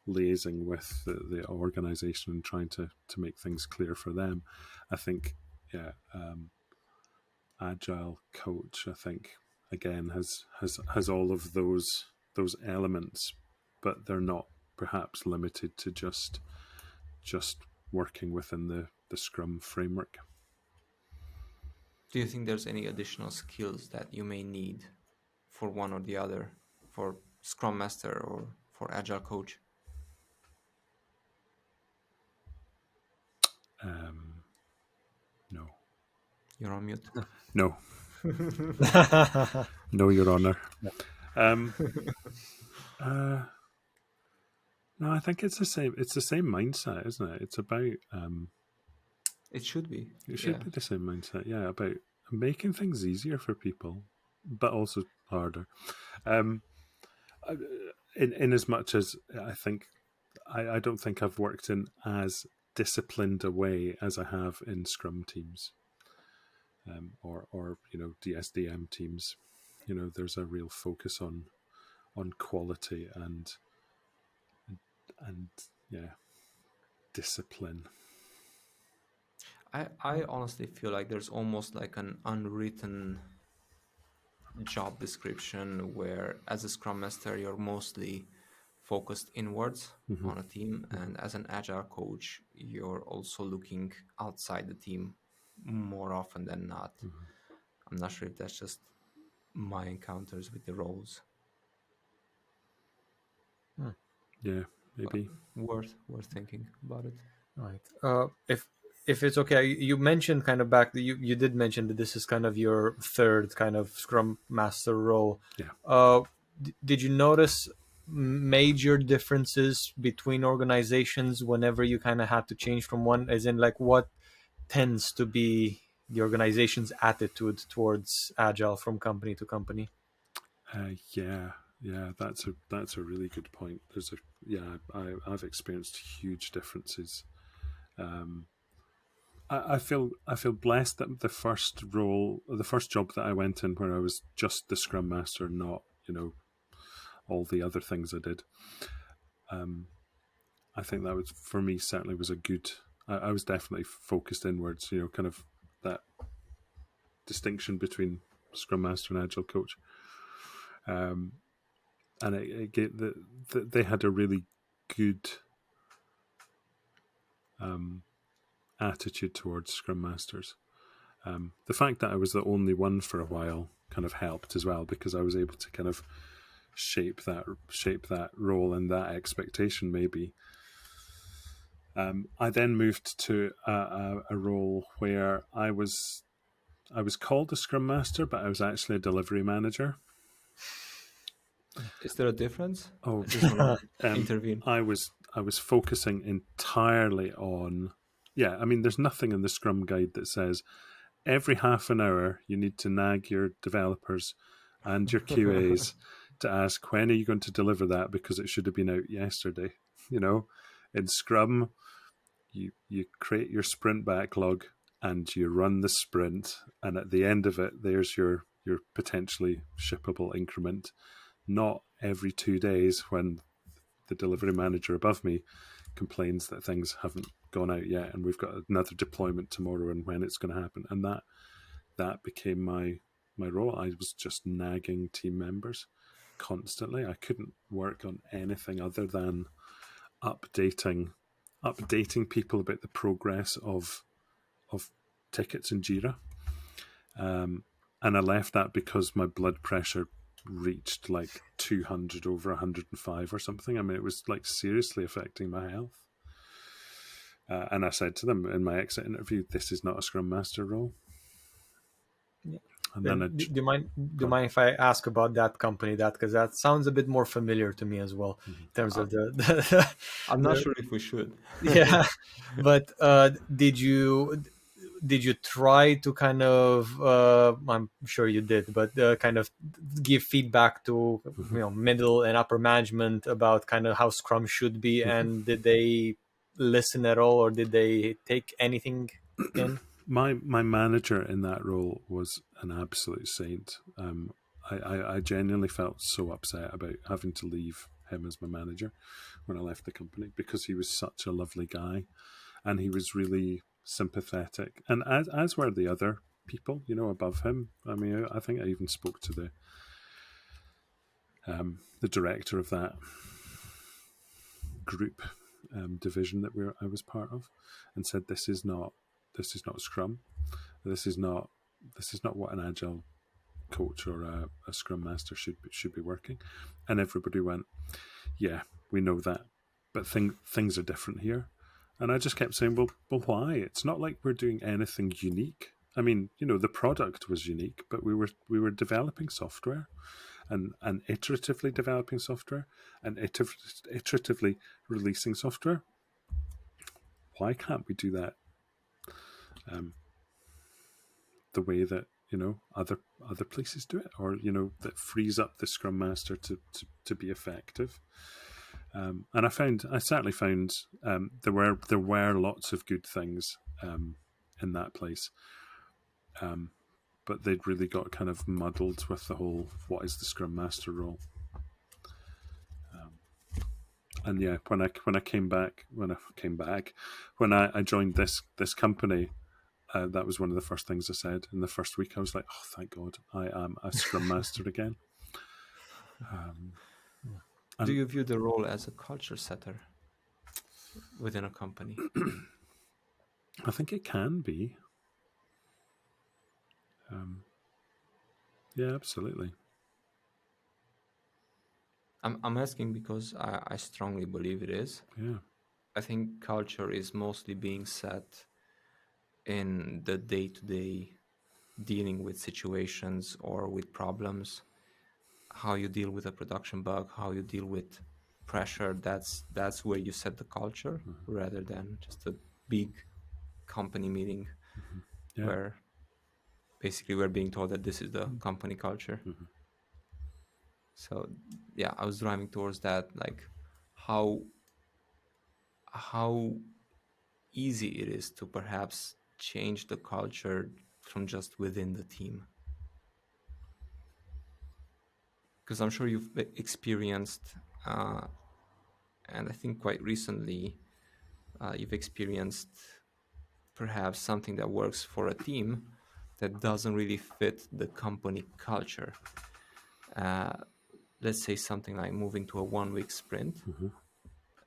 liaising with the organization and trying to make things clear for them. I think, Agile coach, I think, again, has all of those elements, but they're not perhaps limited to just working within the Scrum framework. Do you think there's any additional skills that you may need for one or the other, for Scrum Master or for Agile Coach? No. You're on mute. No. No, Your Honor. No, I think it's the same. It's the same mindset, isn't it? It's about. It should be. It should be the same mindset. Yeah, about making things easier for people, but also harder. In as much as I think, I don't think I've worked in as disciplined a way as I have in Scrum teams, or DSDM teams. There's a real focus on quality and discipline. I honestly feel like there's almost like an unwritten job description where, as a Scrum Master, you're mostly focused inwards on a team, and as an Agile coach, you're also looking outside the team more often than not. I'm not sure if that's just my encounters with the roles. Yeah, maybe. But worth thinking about it. Right. If it's okay, you mentioned kind of you did mention that this is kind of your third kind of Scrum Master role. Yeah. Did you notice major differences between organizations whenever you kind of had to change from one? As in, like, what tends to be the organization's attitude towards Agile from company to company? Yeah, that's a really good point. I've experienced huge differences. I feel blessed that the first job that I went in, where I was just the Scrum Master, not all the other things I did. I think that was, for me, certainly was a good. I was definitely focused inwards. Kind of that distinction between Scrum Master and Agile Coach. And they had a really good attitude towards Scrum Masters. The fact that I was the only one for a while kind of helped as well, because I was able to kind of shape that role and that expectation maybe. I then moved to a role where I was called a Scrum Master, but I was actually a delivery manager. Is there a difference? Oh, intervene. I was focusing entirely on. Yeah, I mean, there's nothing in the Scrum Guide that says every half an hour you need to nag your developers and your QAs to ask, when are you going to deliver that, because it should have been out yesterday. In Scrum, you create your sprint backlog and you run the sprint, and at the end of it, there's your potentially shippable increment, not every 2 days when the delivery manager above me complains that things haven't gone out yet and we've got another deployment tomorrow and when it's going to happen. And that became my role. I was just nagging team members constantly. I couldn't work on anything other than updating people about the progress of tickets in Jira. And I left that because my blood pressure reached like 200 over 105 or something. I mean, it was like seriously affecting my health. And I said to them in my exit interview, this is not a Scrum Master role. Yeah. And then do you mind if I ask about that company? Because that sounds a bit more familiar to me as well, in terms of the I'm not sure if we should. Yeah, but did you try to kind of I'm sure you did, but kind of give feedback to middle and upper management about kind of how Scrum should be, and did they listen at all, or did they take anything in? My manager in that role was an absolute saint. I genuinely felt so upset about having to leave him as my manager when I left the company, because he was such a lovely guy and he was really sympathetic, and as were the other people, above him. I mean, I think I even spoke to the director of that group division that I was part of, and said, this is not Scrum. This is not what an agile coach or a Scrum Master should be working. And everybody went, yeah, we know that, but things are different here. And I just kept saying, well, why? It's not like we're doing anything unique. I mean, the product was unique, but we were developing software and iteratively developing software and iteratively releasing software. Why can't we do that the way that other places do it, or that frees up the Scrum Master to be effective? And I certainly found there were lots of good things in that place, but they'd really got kind of muddled with the whole what is the Scrum Master role. And yeah, when I came back, when I joined this company, that was one of the first things I said in the first week. I was like, oh, thank God, I am a Scrum Master again. Do you view the role as a culture setter within a company? I think it can be. Yeah, absolutely. I'm asking because I strongly believe it is. Yeah. I think culture is mostly being set in the day-to-day dealing with situations or with problems, how you deal with a production bug, how you deal with pressure. That's where you set the culture, rather than just a big company meeting where basically we're being told that this is the company culture. So yeah, I was driving towards that, like how easy it is to perhaps change the culture from just within the team. Because I'm sure you've experienced, and I think quite recently, you've experienced perhaps something that works for a team that doesn't really fit the company culture. Let's say something like moving to a 1 week sprint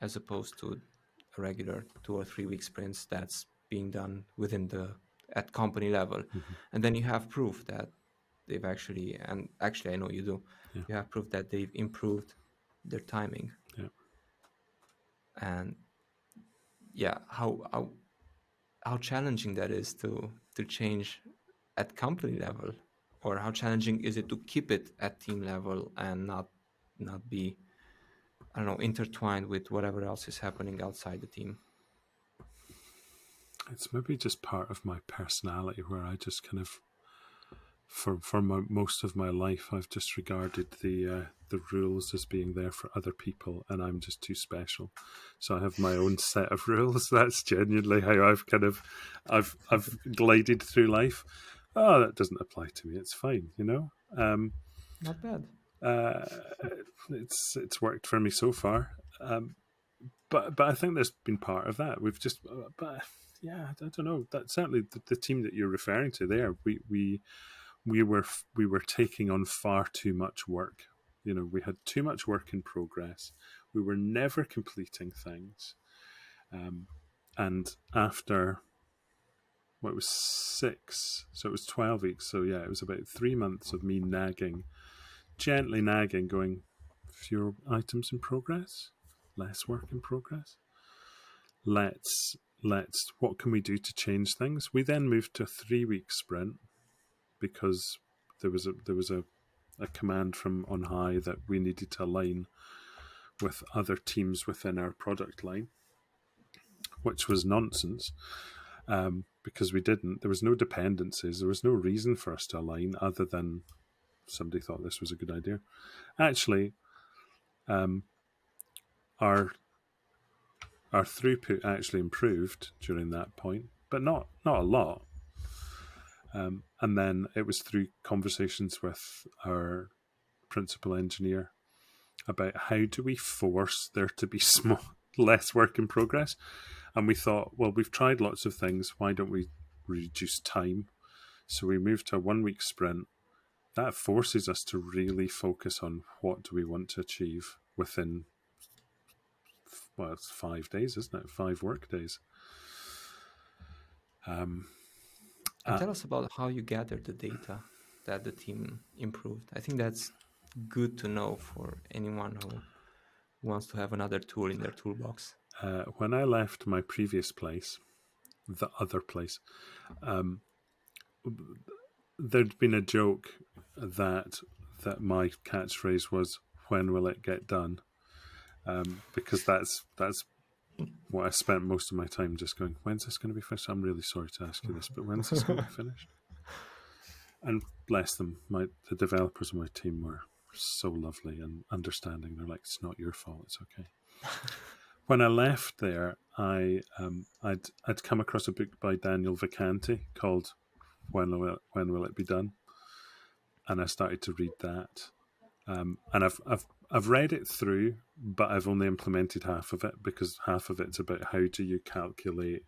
as opposed to a regular 2 or 3 week sprints that's being done at company level. And then you have proof that they've actually I know you do, you have proof that they've improved their timing. And how challenging that is to change at company level, or how challenging is it to keep it at team level and not be, I don't know, intertwined with whatever else is happening outside the team? It's maybe just part of my personality, where I just kind of, for most of my life, I've just regarded the rules as being there for other people, and I'm just too special. So I have my own set of rules. That's genuinely how I've glided through life. Oh, that doesn't apply to me. It's fine, Not bad. Uh, it's worked for me so far. But I think there's been part of that. We've just, but yeah, I don't know. That certainly the team that you're referring to there, we were taking on far too much work. You know, we had too much work in progress. We were never completing things, and after what was 6, so it was 12 weeks. So yeah, it was about 3 months of me nagging, gently nagging, going, fewer items in progress, less work in progress. Let's what can we do to change things? We then moved to a 3-week sprint because there was a command from on high that we needed to align with other teams within our product line, which was nonsense, because we didn't. There was no dependencies. There was no reason for us to align other than somebody thought this was a good idea. Actually, our throughput actually improved during that point, but not a lot. And then it was through conversations with our principal engineer about how do we force there to be less work in progress. And we thought, well, we've tried lots of things. Why don't we reduce time? So we moved to a 1-week sprint. That forces us to really focus on what do we want to achieve within, well, it's 5 days, isn't it? 5 work days. And tell us about how you gathered the data that the team improved. I think that's good to know for anyone who wants to have another tool in their toolbox. When I left my previous place, the other place, there'd been a joke that my catchphrase was, "When will it get done?" Because that's what I spent most of my time just going, when's this going to be finished? I'm really sorry to ask you this, but when's this going to be finished? And bless them, the developers of my team were so lovely and understanding. They're like, it's not your fault, it's okay. When I left there, I'd come across a book by Daniel Vacanti called When Will It Be Done? And I started to read that. And I've read it through, but I've only implemented half of it because half of it's about how do you calculate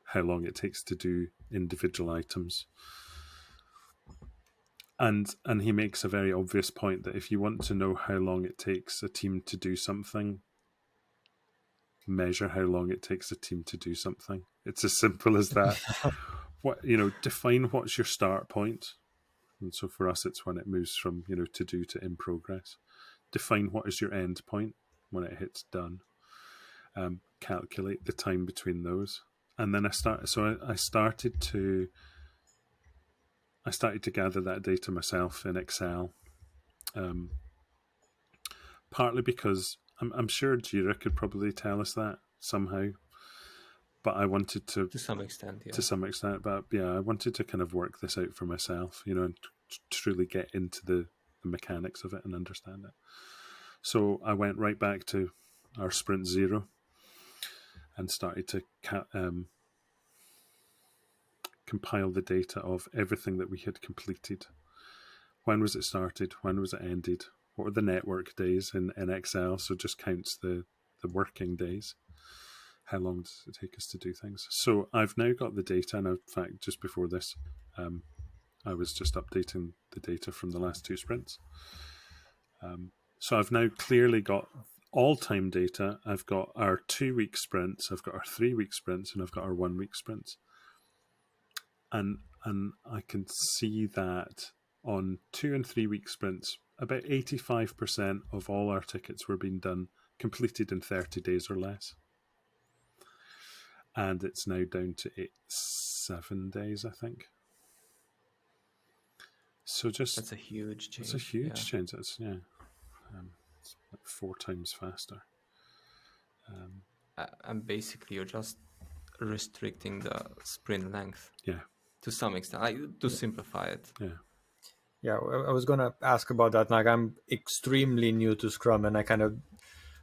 how long it takes to do individual items. And he makes a very obvious point that if you want to know how long it takes a team to do something, measure how long it takes a team to do something. It's as simple as that. Define what's your start point. And so for us, it's when it moves from, to do to in progress. Define what is your end point when it hits done. Calculate the time between those. And then I started to gather that data myself in Excel. Partly because I'm sure Jira could probably tell us that somehow. But I wanted to some extent, yeah. To some extent, but yeah, I wanted to kind of work this out for myself, and truly get into the mechanics of it and understand it. So I went right back to our sprint 0 and started to compile the data of everything that we had completed. When was it started? When was it ended? What were the network days in Excel? So just counts the working days. How long does it take us to do things? So I've now got the data, and in fact, just before this, I was just updating the data from the last 2 sprints. So I've now clearly got all-time data. I've got our 2-week sprints, I've got our 3-week sprints, and I've got our 1-week sprints. And I can see that on 2 and 3-week sprints, about 85% of all our tickets were being done, completed in 30 days or less. And it's now down to 7 days, I think. So that's a huge change. It's a huge change. It's it's like 4 times faster. And basically, you're just restricting the sprint length. Yeah. To some extent, to simplify it. Yeah. Yeah, I was gonna ask about that. Like, I'm extremely new to Scrum, and I kind of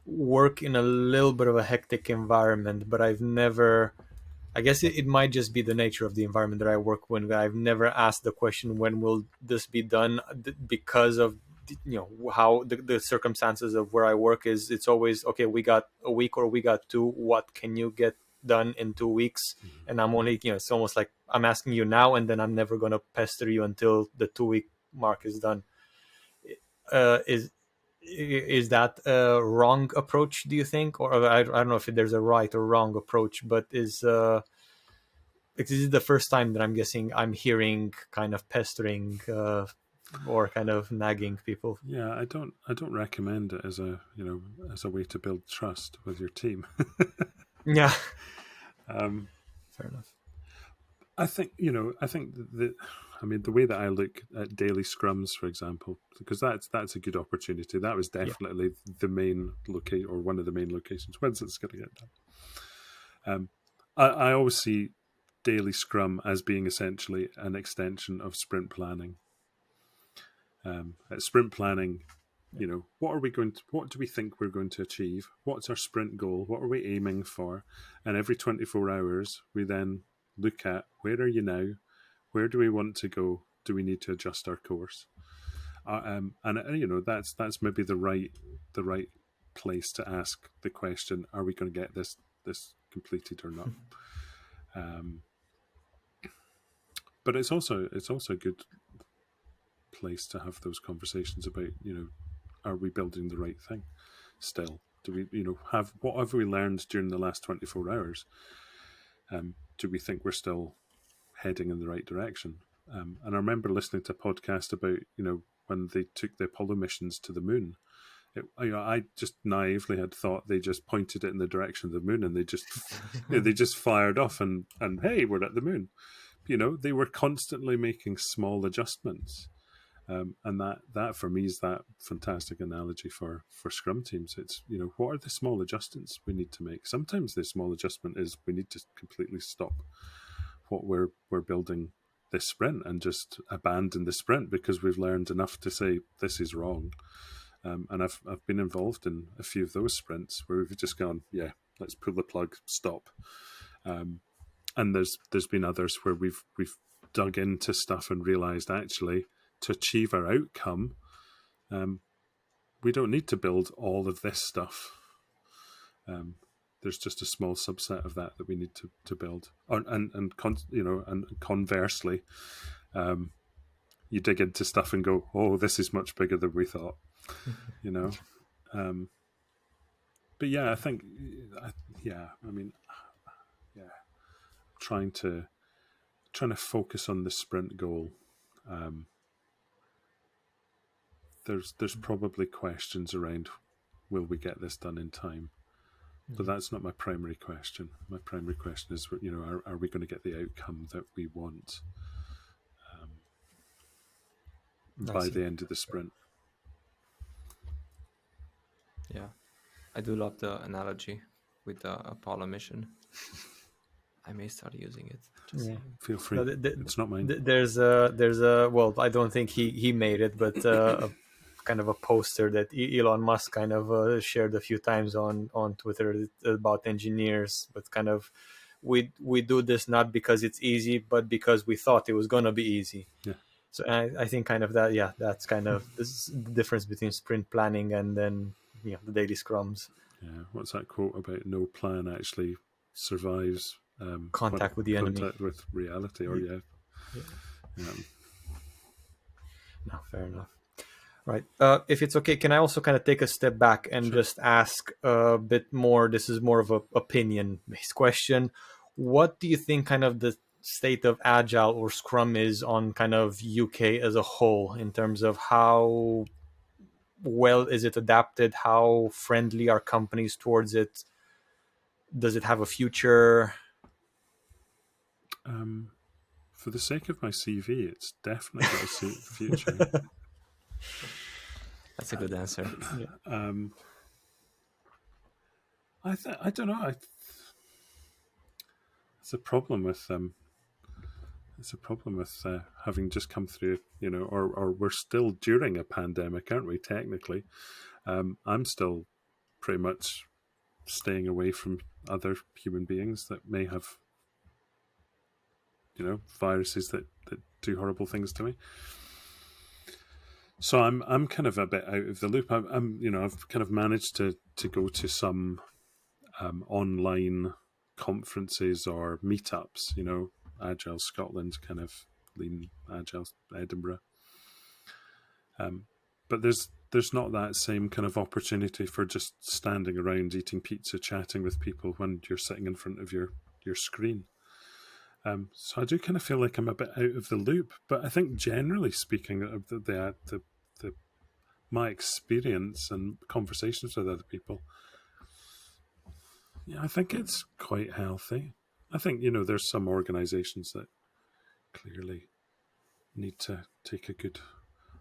work in a little bit of a hectic environment, but I've never I guess it might just be the nature of the environment that I work in. I've never asked the question, when will this be done, because of how the circumstances of where I work is. It's always, okay, we got a week or we got two. What can you get done in 2 weeks? And I'm only, it's almost like I'm asking you now, and then I'm never going to pester you until the 2 week mark is done. Is that a wrong approach, do you think? Or I don't know if there's a right or wrong approach, but this is the first time that I'm guessing I'm hearing kind of pestering or kind of nagging people. Yeah, I don't recommend it as a as a way to build trust with your team. Yeah, um, fair enough. I think the way that I look at daily scrums, for example, because that's a good opportunity. That was definitely the main location, or one of the main locations. When's it's going to get done? I always see daily scrum as being essentially an extension of sprint planning. At sprint planning, what do we think we're going to achieve? What's our sprint goal? What are we aiming for? And every 24 hours, we then look at, where are you now? Where do we want to go? Do we need to adjust our course? That's maybe the right place to ask the question: are we going to get this completed or not? But it's also a good place to have those conversations about, are we building the right thing still? Do we, what have we learned during the last 24 hours? Do we think we're still heading in the right direction? And I remember listening to a podcast about, when they took the Apollo missions to the moon. I just naively had thought they just pointed it in the direction of the moon, and they just they just fired off, and hey, we're at the moon. They were constantly making small adjustments. And that for me is that fantastic analogy for Scrum teams. It's, what are the small adjustments we need to make? Sometimes the small adjustment is we need to completely stop what we're building this sprint and just abandon the sprint because we've learned enough to say this is wrong. And I've been involved in a few of those sprints where we've just gone, yeah, let's pull the plug, stop. And there's been others where we've dug into stuff and realized, actually, to achieve our outcome, we don't need to build all of this stuff. There's just a small subset of that we need to build. And conversely, you dig into stuff and go, oh, this is much bigger than we thought. But yeah, I think, trying to focus on the sprint goal. There's probably questions around, will we get this done in time? But that's not my primary question. My primary question is, are we going to get the outcome that we want by the end of the sprint? Yeah, I do love the analogy with the Apollo mission. I may start using it. Feel free. No, it's not mine. There's a well, I don't think he made it, but a kind of a poster that Elon Musk kind of shared a few times on Twitter about engineers, but kind of we do this not because it's easy, but because we thought it was gonna be easy. Yeah. So I think kind of that, that's kind of this the difference between sprint planning and then the daily scrums. Yeah. What's that quote about? No plan actually survives contact with the enemy. Contact with reality, or yeah. No, fair enough. Right. If it's okay, can I also kind of take a step back and just ask a bit more? This is more of a opinion-based question. What do you think kind of the state of Agile or Scrum is on kind of UK as a whole, in terms of how well is it adapted? How friendly are companies towards it? Does it have a future? For the sake of my CV, it's definitely got a future. That's a good answer. I don't know. It's a problem with having just come through, or we're still during a pandemic, aren't we? Technically, I'm still pretty much staying away from other human beings that may have viruses that do horrible things to me. So I'm kind of a bit out of the loop. I've kind of managed to go to some online conferences or meetups. Agile Scotland, kind of Lean Agile Edinburgh. But there's not that same kind of opportunity for just standing around eating pizza, chatting with people when you're sitting in front of your screen. So I do kind of feel like I'm a bit out of the loop. But I think generally speaking, of my experience and conversations with other people, I think it's quite healthy. I think there's some organisations that clearly need to take a good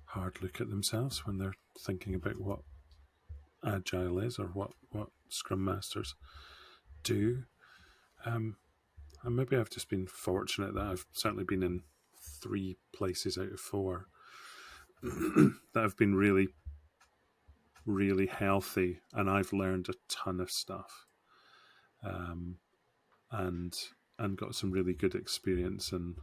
hard look at themselves when they're thinking about what Agile is or what Scrum Masters do. And maybe I've just been fortunate that I've certainly been in 3 places out of 4 that have been really, really healthy, and I've learned a ton of stuff, and got some really good experience, and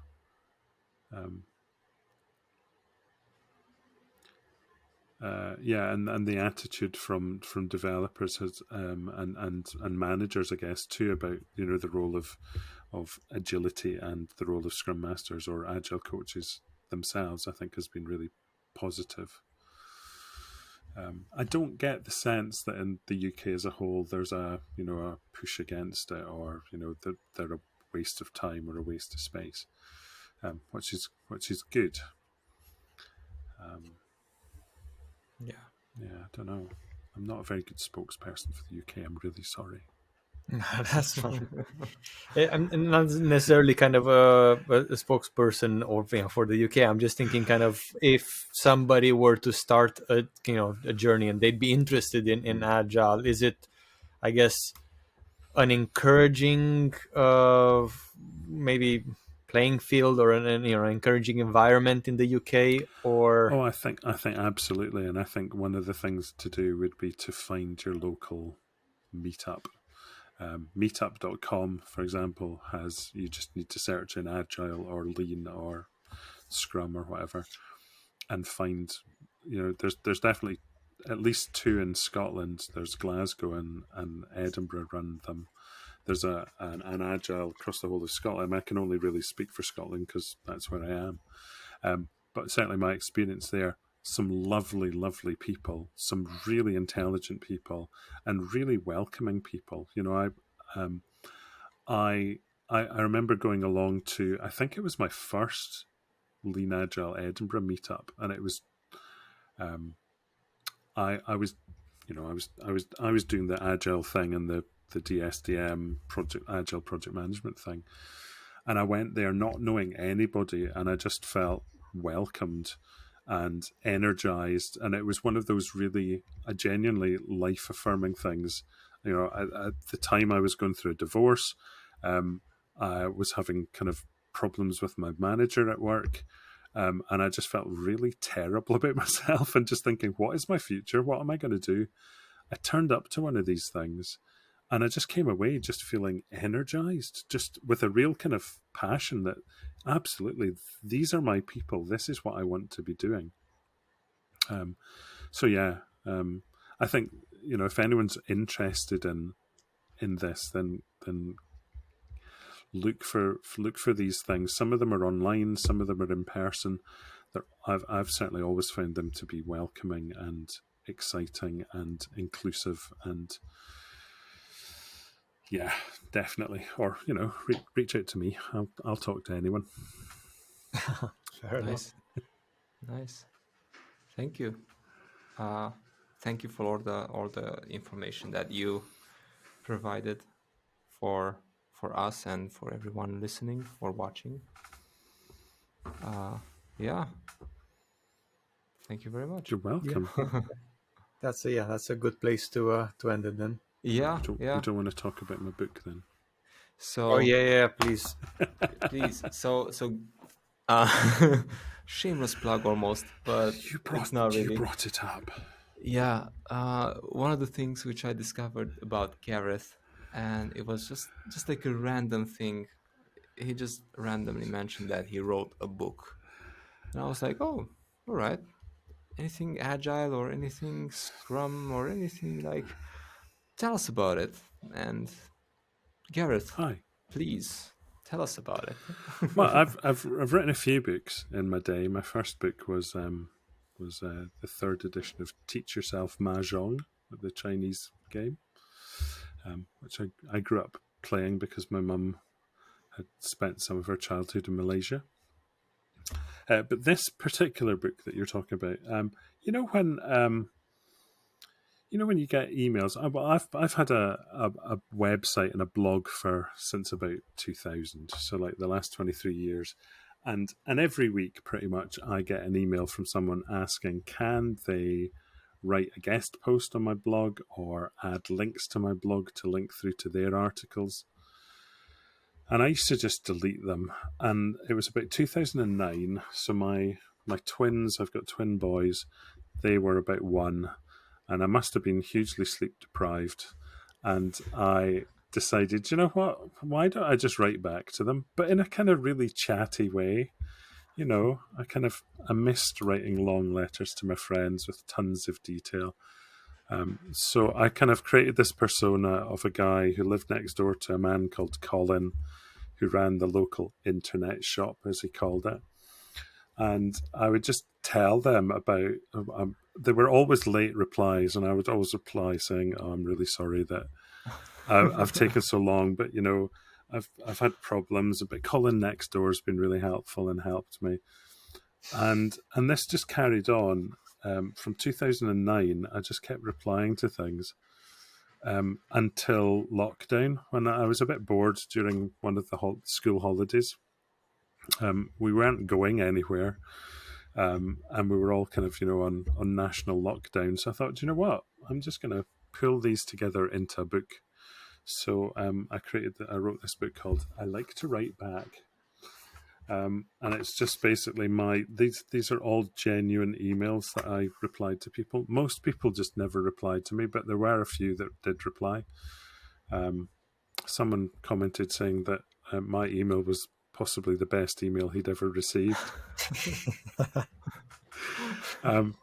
and the attitude from developers has and managers, I guess, too, about the role of agility and the role of Scrum Masters or Agile coaches themselves, I think, has been really positive. I don't get the sense that in the UK as a whole there's a push against it, or that they're a waste of time or a waste of space, which is good. I don't know. I'm not a very good spokesperson for the UK. I'm really sorry. That's fine. I'm not necessarily kind of a spokesperson or for the UK. I'm just thinking kind of if somebody were to start a journey and they'd be interested in Agile, is it, I guess, an encouraging maybe playing field or an encouraging environment in the UK? Or I think absolutely, and I think one of the things to do would be to find your local meetup. Meetup.com, for example, you just need to search in Agile or Lean or Scrum or whatever, and find there's definitely at least 2 in Scotland. There's Glasgow and Edinburgh run them. There's an Agile across the whole of Scotland. I can only really speak for Scotland because that's where I am. But certainly my experience there, some lovely, lovely people, some really intelligent people, and really welcoming people. I remember going along to, I think it was my first Lean Agile Edinburgh meetup, and it was, I was doing the Agile thing and the DSDM Agile project management thing, and I went there not knowing anybody, and I just felt welcomed and energized, and it was one of those really genuinely life-affirming things. At the time I was going through a divorce, I was having kind of problems with my manager at work, and I just felt really terrible about myself and just thinking, what is my future? What am I going to do? I turned up to one of these things, and I just came away just feeling energized, just with a real kind of passion that absolutely, these are my people. This is what I want to be doing. I think if anyone's interested in this, then look for these things. Some of them are online, some of them are in person. I've certainly always found them to be welcoming and exciting and inclusive, and yeah, definitely. Or reach out to me. I'll talk to anyone. Fair enough. Nice. Thank you. Thank you for all the information that you provided for us and for everyone listening or watching. Thank you very much. You're welcome. Yeah. That's a good place to end it then. You don't want to talk about my book then? So please. Please. So shameless plug almost, but it's not really. You brought it up. Yeah. One of the things which I discovered about Gareth, and it was just like a random thing. he just randomly mentioned that he wrote a book, and I was like, oh, all right. Anything agile or anything Scrum or anything like? Tell us about it. And Gareth, Hi. please tell us about it. Well, I've written a few books in my day. My first book was the third edition of Teach Yourself Mahjong, the Chinese game, which I grew up playing because my mum had spent some of her childhood in Malaysia. But this particular book that you're talking about, you know when when you get emails. I've had a website and a blog for since about 2000, so like the last 23 years, and every week pretty much I get an email from someone asking, can they write a guest post on my blog or add links to my blog to link through to their articles. And I used to just delete them. And it was about 2009. So my twins, I've got twin boys, they were about 1. And I must have been hugely sleep deprived. And I decided, you know what? Why don't I just write back to them? But in a kind of really chatty way. You know, I missed writing long letters to my friends with tons of detail. So I kind of created this persona of a guy who lived next door to a man called Colin, who ran the local internet shop, as he called it. And I would just tell them about, there were always late replies, and I would always reply saying, oh, I'm really sorry that I've taken so long, but, you know, I've had problems, but Colin next door has been really helpful and helped me. And this just carried on. From 2009, I just kept replying to things until lockdown, when I was a bit bored during one of the school holidays. We weren't going anywhere, and we were all kind of, you know, on national lockdown. So I thought, you know what, I'm just going to pull these together into a book. So I wrote this book called I Like to Write Back. And it's just basically these are all genuine emails that I replied to people. Most people just never replied to me, but there were a few that did reply. Someone commented saying that my email was possibly the best email he'd ever received. And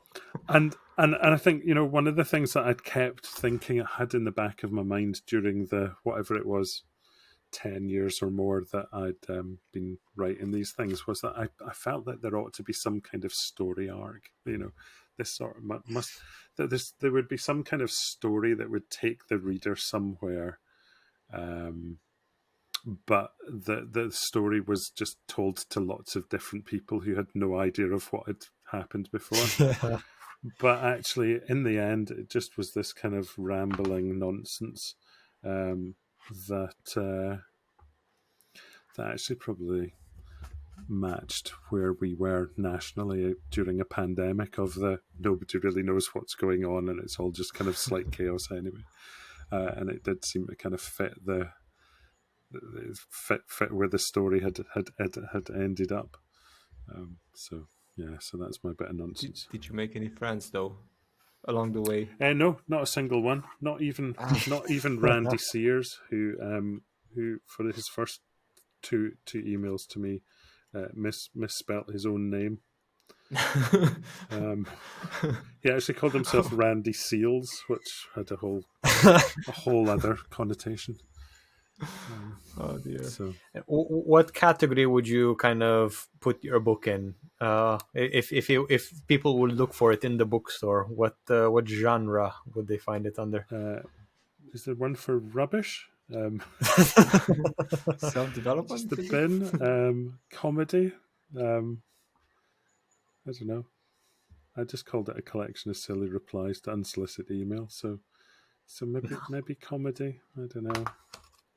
I think, you know, one of the things that I'd kept thinking, I had in the back of my mind during the whatever it was, 10 years or more that I'd been writing these things, was that I felt that there ought to be some kind of story arc. You know, this sort of there would be some kind of story that would take the reader somewhere, but the story was just told to lots of different people who had no idea of what had happened before. Yeah. But actually, in the end, it just was this kind of rambling nonsense that actually probably matched where we were nationally during a pandemic of the nobody really knows what's going on and it's all just kind of slight chaos anyway. And it did seem to kind of fit where the story had ended up. So that's my bit of nonsense. Did you make any friends though along the way? No, not a single one. Not even Randy Sears, who for his first two emails to me misspelt his own name. He actually called himself Randy Seals, which had a whole other connotation. Oh dear. So, what category would you kind of put your book in? If people would look for it in the bookstore, what genre would they find it under? is there one for rubbish? Self-development? Just the bin. Comedy. I don't know. I just called it a collection of silly replies to unsolicited emails. So maybe comedy. I don't know.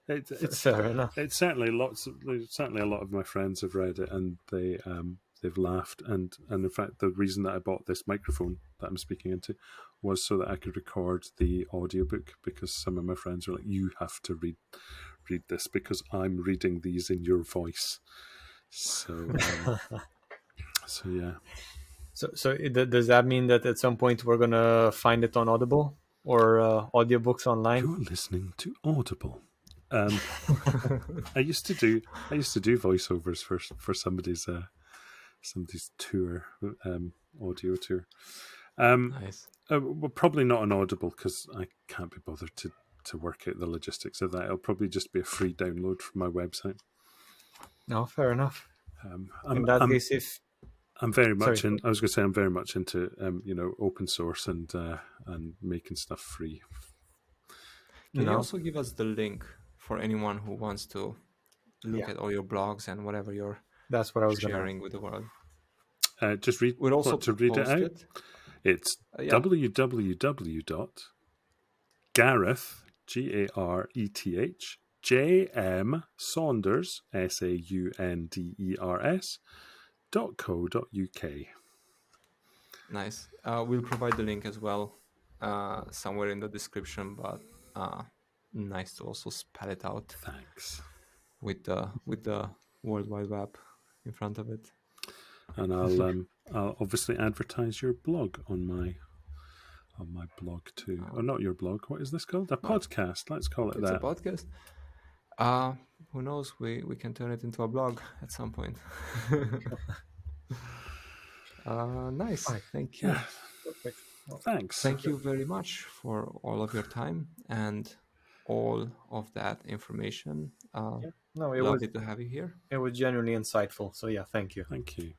It's fair enough. It's certainly a lot of my friends have read it and they've laughed and in fact the reason that I bought this microphone that I'm speaking into was so that I could record the audiobook, because some of my friends were like, you have to read this because I'm reading these in your voice. So yeah. So does that mean that at some point we're gonna find it on Audible or audiobooks online? You're listening to Audible, I used to do voiceovers for somebody's tour, audio tour. Nice. Well, probably not on Audible because I can't be bothered to work out the logistics of that. It'll probably just be a free download from my website. No, fair enough. In I'm that I'm case, if I'm very much sorry, in. I was going to say I'm very much into open source and making stuff free. Can you no, also give us the link for anyone who wants to look yeah, at all your blogs and whatever you're that's what I was gonna. sharing with the world? Just read. We'll also Want to read it post out? it. It's Yeah, www.gareth GARETH Saunders SAUNDERS.co.uk. nice. We'll provide the link as well somewhere in the description, but nice to also spell it out Thanks. with the World Wide Web in front of it. And I'll obviously advertise your blog on my blog too. Or not your blog. What is this called? A podcast. Let's call it It's that. a podcast. Who knows? We can turn it into a blog at some point. Nice. Fine. Thank you. Yeah. Perfect. Well, Thanks. Thank you very much for all of your time and all of that information. yeah. No, Lovely to have you here. it was genuinely insightful. So yeah, thank you. Thank you.